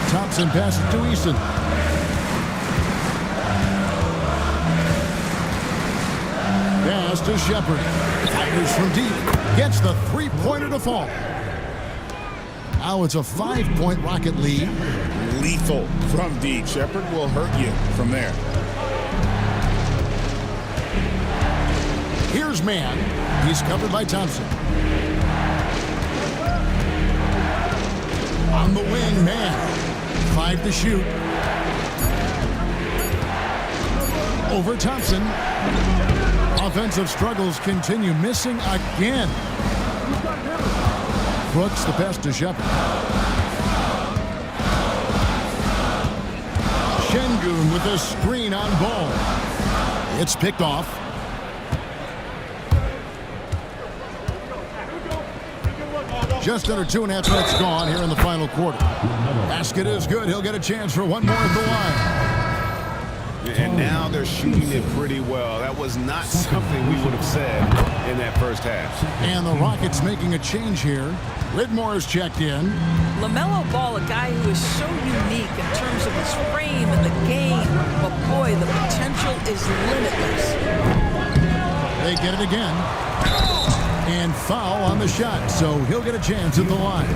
Thompson passes to Easton. Pass to Shepard. Fires from deep. Gets the three-pointer to fall. Now it's a 5-point Rocket lead. Lethal from deep. Shepard will hurt you from there. Here's Mann. He's covered by Thompson. On the wing, Mann. 5 to shoot. Over Thompson. Offensive struggles continue, missing again. Brooks the pass to Shepard. Şengün with a screen on ball. It's picked off. Just under 2.5 minutes gone here in the final quarter. Basket is good. He'll get a chance for one more at the line. And now they're shooting it pretty well. That was not something we would have said in that first half. And the Rockets making a change here. Whitmore is checked in. LaMelo Ball, a guy who is so unique in terms of his frame and the game. But boy, the potential is limitless. They get it again. And foul on the shot, so he'll get a chance at the line.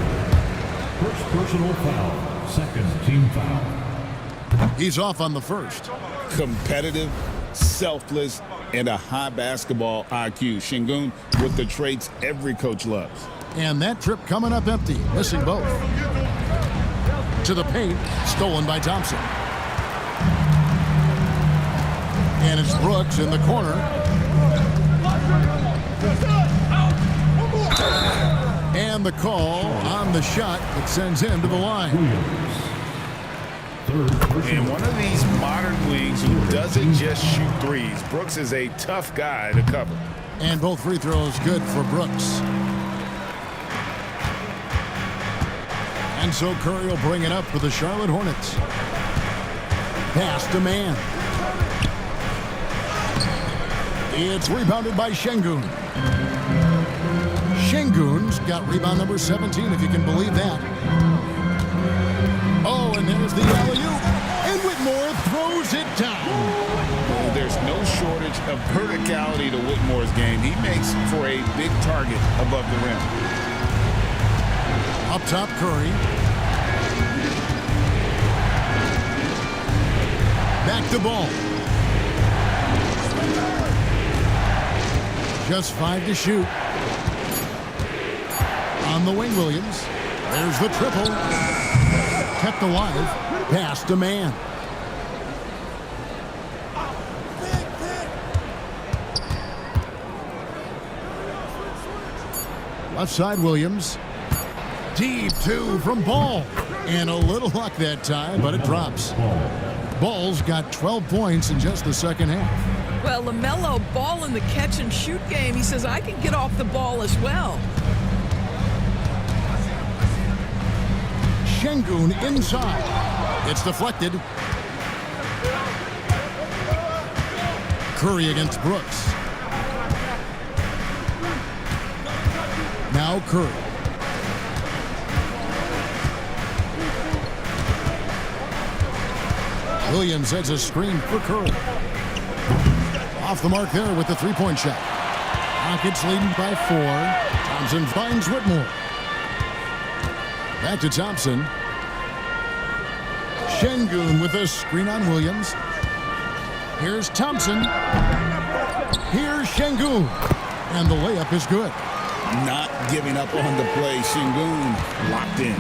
First personal foul. Second team foul. He's off on the first. Competitive, selfless, and a high basketball IQ. Şengün with the traits every coach loves. And that trip coming up empty, missing both. To the paint, stolen by Thompson. And it's Brooks in the corner. And the call on the shot that sends him to the line. In one of these modern leagues who doesn't just shoot threes, Brooks is a tough guy to cover. And both free throws good for Brooks. And so Curry will bring it up for the Charlotte Hornets. Pass to Mann. It's rebounded by Şengün. Şengün's got rebound number 17, if you can believe that. Oh, and there's the alley-oop. And Whitmore throws it down. There's no shortage of verticality to Whitmore's game. He makes for a big target above the rim. Up top, Curry. Back to Ball. Just 5 to shoot. On the wing, Williams. There's the triple. Kept alive. Pass to Mann. Left side, Williams. Deep two from Ball. And a little luck that time, but it drops. Ball's got 12 points in just the second half. Well, LaMelo Ball in the catch-and-shoot game, he says, I can get off the ball as well. Şengün inside. It's deflected. Curry against Brooks. Now Curry. Williams heads a screen for Curry. Off the mark there with the three-point shot. Rockets leading by 4. Thompson finds Whitmore. Back to Thompson. Şengün with a screen on Williams. Here's Thompson. Here's Şengün. And the layup is good. Not giving up on the play. Şengün locked in.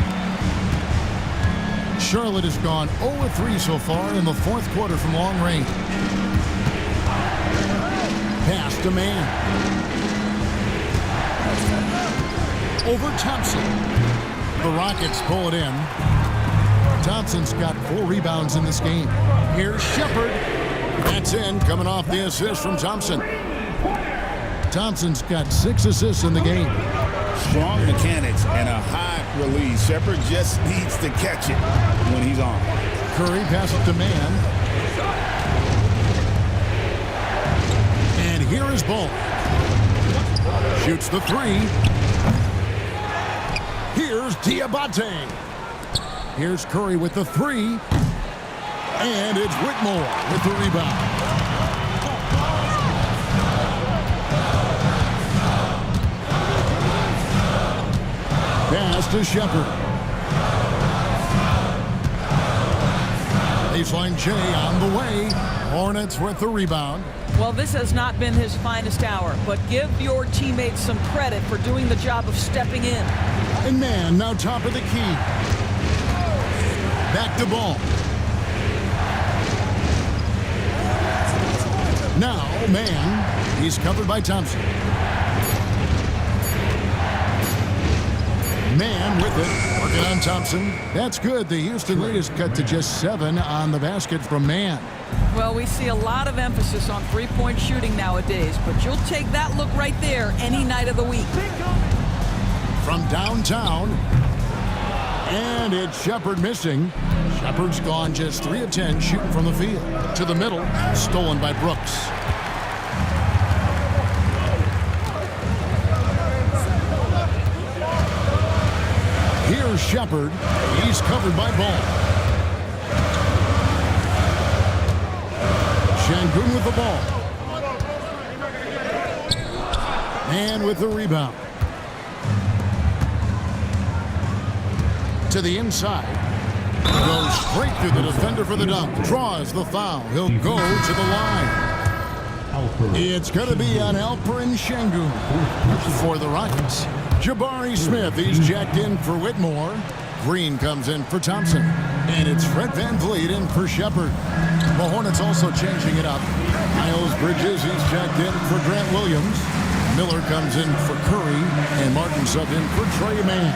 Charlotte has gone 0-3 so far in the fourth quarter from long range. Pass to Mann. Over Thompson. The Rockets pull it in. Thompson's got 4 rebounds in this game. Here's Shepherd. That's in, coming off the assist from Thompson. Thompson's got 6 assists in the game. Strong mechanics and a high release. Shepherd just needs to catch it when he's on. Curry passes to Mann. And here is Ball. Shoots the 3. Here's Diabate. Here's Curry with the 3. And it's Whitmore with the rebound. Pass to Shepherd. Baseline J on the way. Hornets with the rebound. Well, this has not been his finest hour, but give your teammates some credit for doing the job of stepping in. And Mann now top of the key. Back to Ball. Now Mann. He's covered by Thompson. Mann with it. Working on Thompson. That's good. The Houston lead is cut to just 7 on the basket from Mann. Well, we see a lot of emphasis on three-point shooting nowadays, but you'll take that look right there any night of the week. from downtown. And it's Shepard missing. Shepard's gone just 3 of 10 shooting from the field. To the middle, stolen by Brooks. Here's Shepard. He's covered by Ball. Şengün with the ball. And with the rebound. To the inside. Goes straight through the defender for the dunk. Draws the foul. He'll go to the line. It's going to be on Alperen Şengün for the Rockets. Jabari Smith, he's jacked in for Whitmore. Green comes in for Thompson. And it's Fred VanVleet in for Shepard. The Hornets also changing it up. Miles Bridges, he's jacked in for Grant Williams. Miller comes in for Curry. And Martin subbed in for Trey Mann.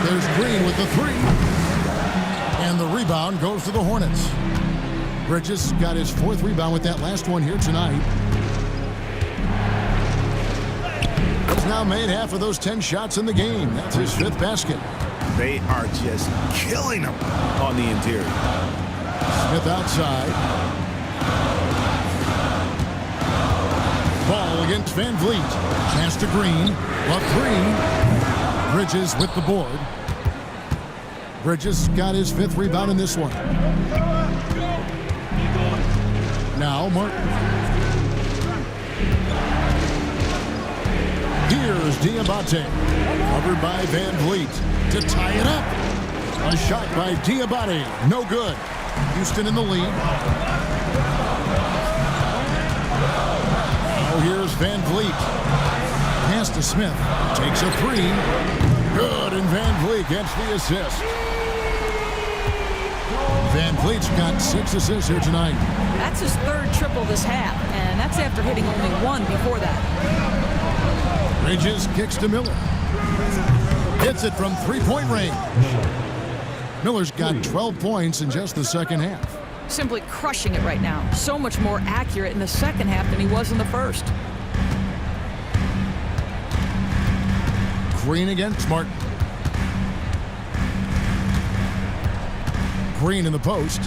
There's Green with the 3. And the rebound goes to the Hornets. Bridges got his 4th rebound with that last one here tonight. He's now made half of those 10 shots in the game. That's his 5th basket. They are just killing them on the interior. Smith outside. Ball against VanVleet. Pass to Green. Up 3. Bridges with the board. Bridges got his 5th rebound in this one. Now Martin. Here's Diabate. Covered by VanVleet to tie it up. A shot by Diabate. No good. Houston in the lead. Oh, here's VanVleet. Pass to Smith. Takes a 3. Good, and VanVleet gets the assist. VanVleet's got 6 assists here tonight. That's his 3rd triple this half, and that's after hitting only 1 before that. Bridges kicks to Miller. Hits it from 3-point range. Miller's got 12 points in just the second half. Simply crushing it right now. So much more accurate in the second half than he was in the first. Green against Martin. Green in the post.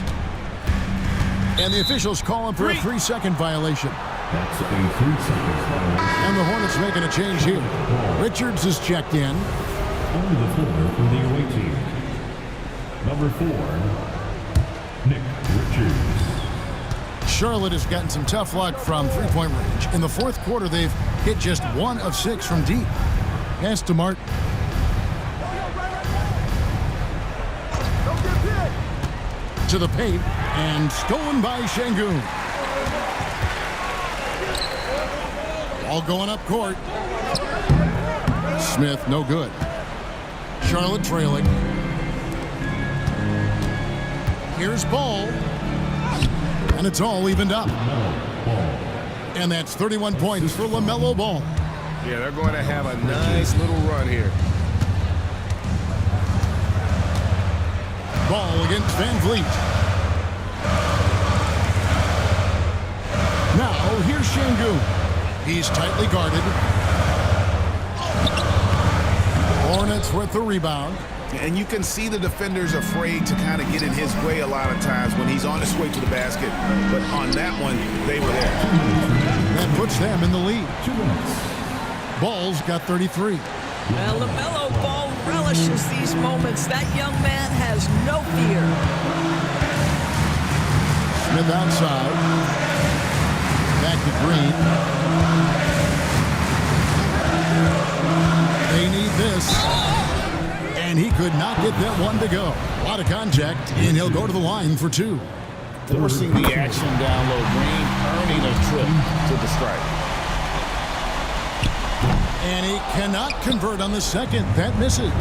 And the officials call him for a 3-second violation. That's a 3-second violation. And the Hornets making a change here. Richards is checked in. On the floor for the away team. Number 4, Nick Richards. Charlotte has gotten some tough luck from 3-point range. In the 4th quarter, they've hit just 1 of 6 from deep. Pass to Martin. To the paint, and stolen by Şengün. All going up court. Smith, no good. Charlotte trailing. Here's Ball. And it's all evened up. And that's 31 points for LaMelo Ball. Yeah, they're going to have a nice little run here. Ball against VanVleet. Now, here's Şengün. He's tightly guarded. Hornets with the rebound. And you can see the defenders afraid to kind of get in his way a lot of times when he's on his way to the basket. But on that one, they were there. That puts them in the lead. Ball's got 33. Well, LaMelo Ball relishes these moments. That young man has no fear. Smith outside. Back to Green. They need this. And he could not get that one to go. A lot of contact, and he'll go to the line for 2. Forcing the action down low. Green earning a trip to the stripe. And he cannot convert on the second. That misses.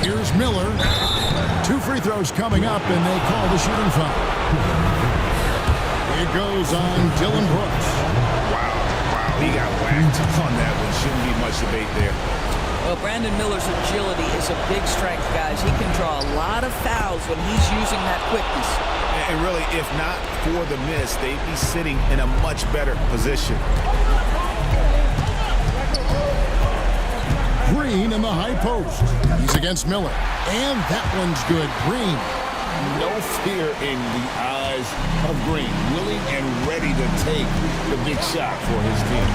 Here's Miller. 2 free throws coming up, and they call the shooting foul. It goes on Dylan Brooks. Wow, he got whacked on that one. Shouldn't be much debate there. Well, Brandon Miller's agility is a big strength, guys. He can draw a lot of fouls when he's using that quickness. And really, if not for the miss, they'd be sitting in a much better position. Green in the high post. He's against Miller. And that one's good. Green. No fear in the eyes of Green. Willing and ready to take the big shot for his team.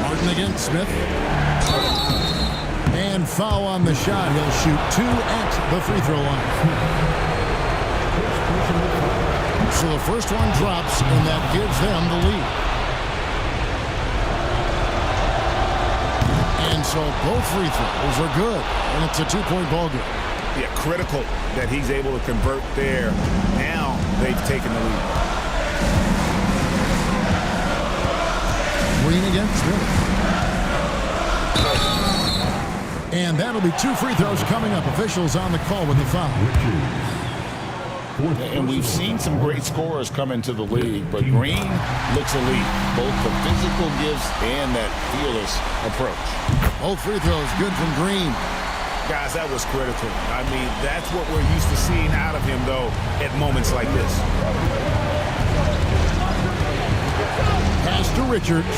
Martin against Smith. And foul on the shot. He'll shoot 2 at the free throw line. So the first one drops, and that gives them the lead. And so both free throws are good, and it's a 2-point ball game. Yeah, critical that he's able to convert there. Now they've taken the lead. Green against Smith. And that'll be 2 free throws coming up. Officials on the call with the foul. And we've seen some great scorers come into the league, but Green looks elite. Both the physical gifts and that fearless approach. Both free throws good from Green. Guys, that was critical. I mean, that's what we're used to seeing out of him, though, at moments like this. Pass to Richards.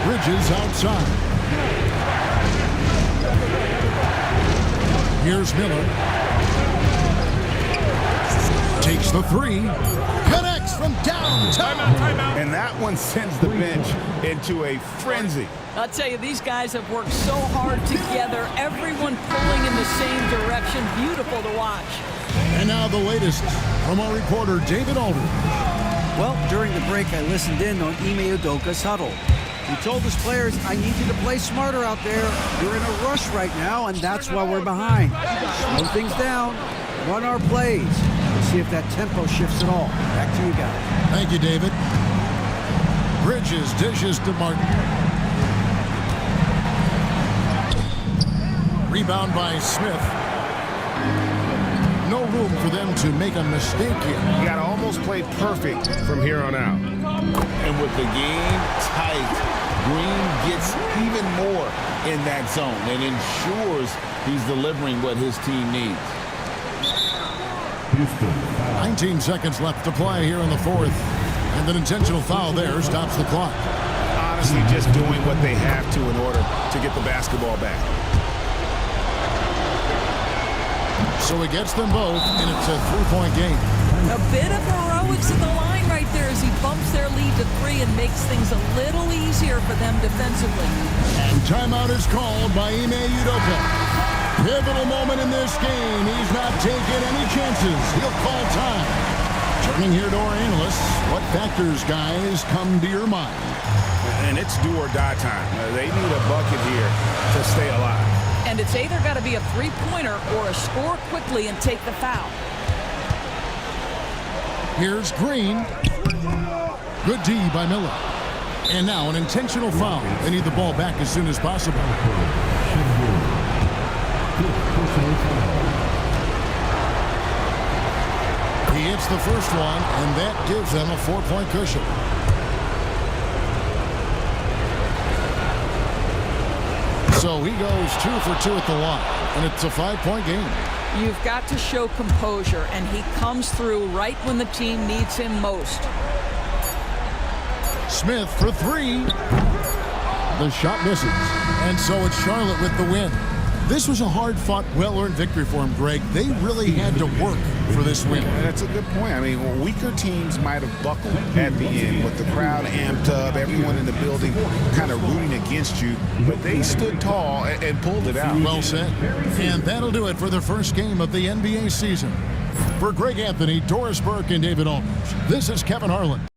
Bridges outside. Here's Miller. Takes the 3. Connects from downtown. Timeout. And that one sends the bench into a frenzy. I'll tell you, these guys have worked so hard together. Everyone pulling in the same direction. Beautiful to watch. And now the latest from our reporter, David Aldridge. Well, during the break, I listened in on Ime Udoka's huddle. He told his players, I need you to play smarter out there. You're in a rush right now, and that's why we're behind. Slow things down. Run our plays. Let's see if that tempo shifts at all. Back to you guys. Thank you, David. Bridges dishes to Martin. Rebound by Smith. No room for them to make a mistake here. You got to almost play perfect from here on out. And with the game tight, Green gets even more in that zone and ensures he's delivering what his team needs. 19 seconds left to play here in the fourth. And an intentional foul there stops the clock. Honestly, just doing what they have to in order to get the basketball back. So he gets them both, and it's a 3-point game. A bit of heroics at the line right there as he bumps their lead to 3 and makes things a little easier for them defensively. And timeout is called by Ime Udoka. Pivotal moment in this game. He's not taking any chances. He'll call time. Turning here to our analysts, what factors, guys, come to your mind? And it's do or die time. They need a bucket here to stay alive. And it's either got to be a three-pointer or a score quickly and take the foul. Here's Green. Good D by Miller. And now an intentional foul. They need the ball back as soon as possible. He hits the first one, and that gives them a 4-point cushion. So he goes 2 for 2 at the line, and it's a 5-point game. You've got to show composure, and he comes through right when the team needs him most. Smith for 3. The shot misses, and so it's Charlotte with the win. This was a hard-fought, well-earned victory for him, Greg. They really had to work for this win. That's a good point. I mean, weaker teams might have buckled at the end with the crowd amped up, everyone in the building kind of rooting against you, but they stood tall and pulled it out. Well said. And that'll do it for the first game of the NBA season. For Greg Anthony, Doris Burke, and David Aldridge, this is Kevin Harlan.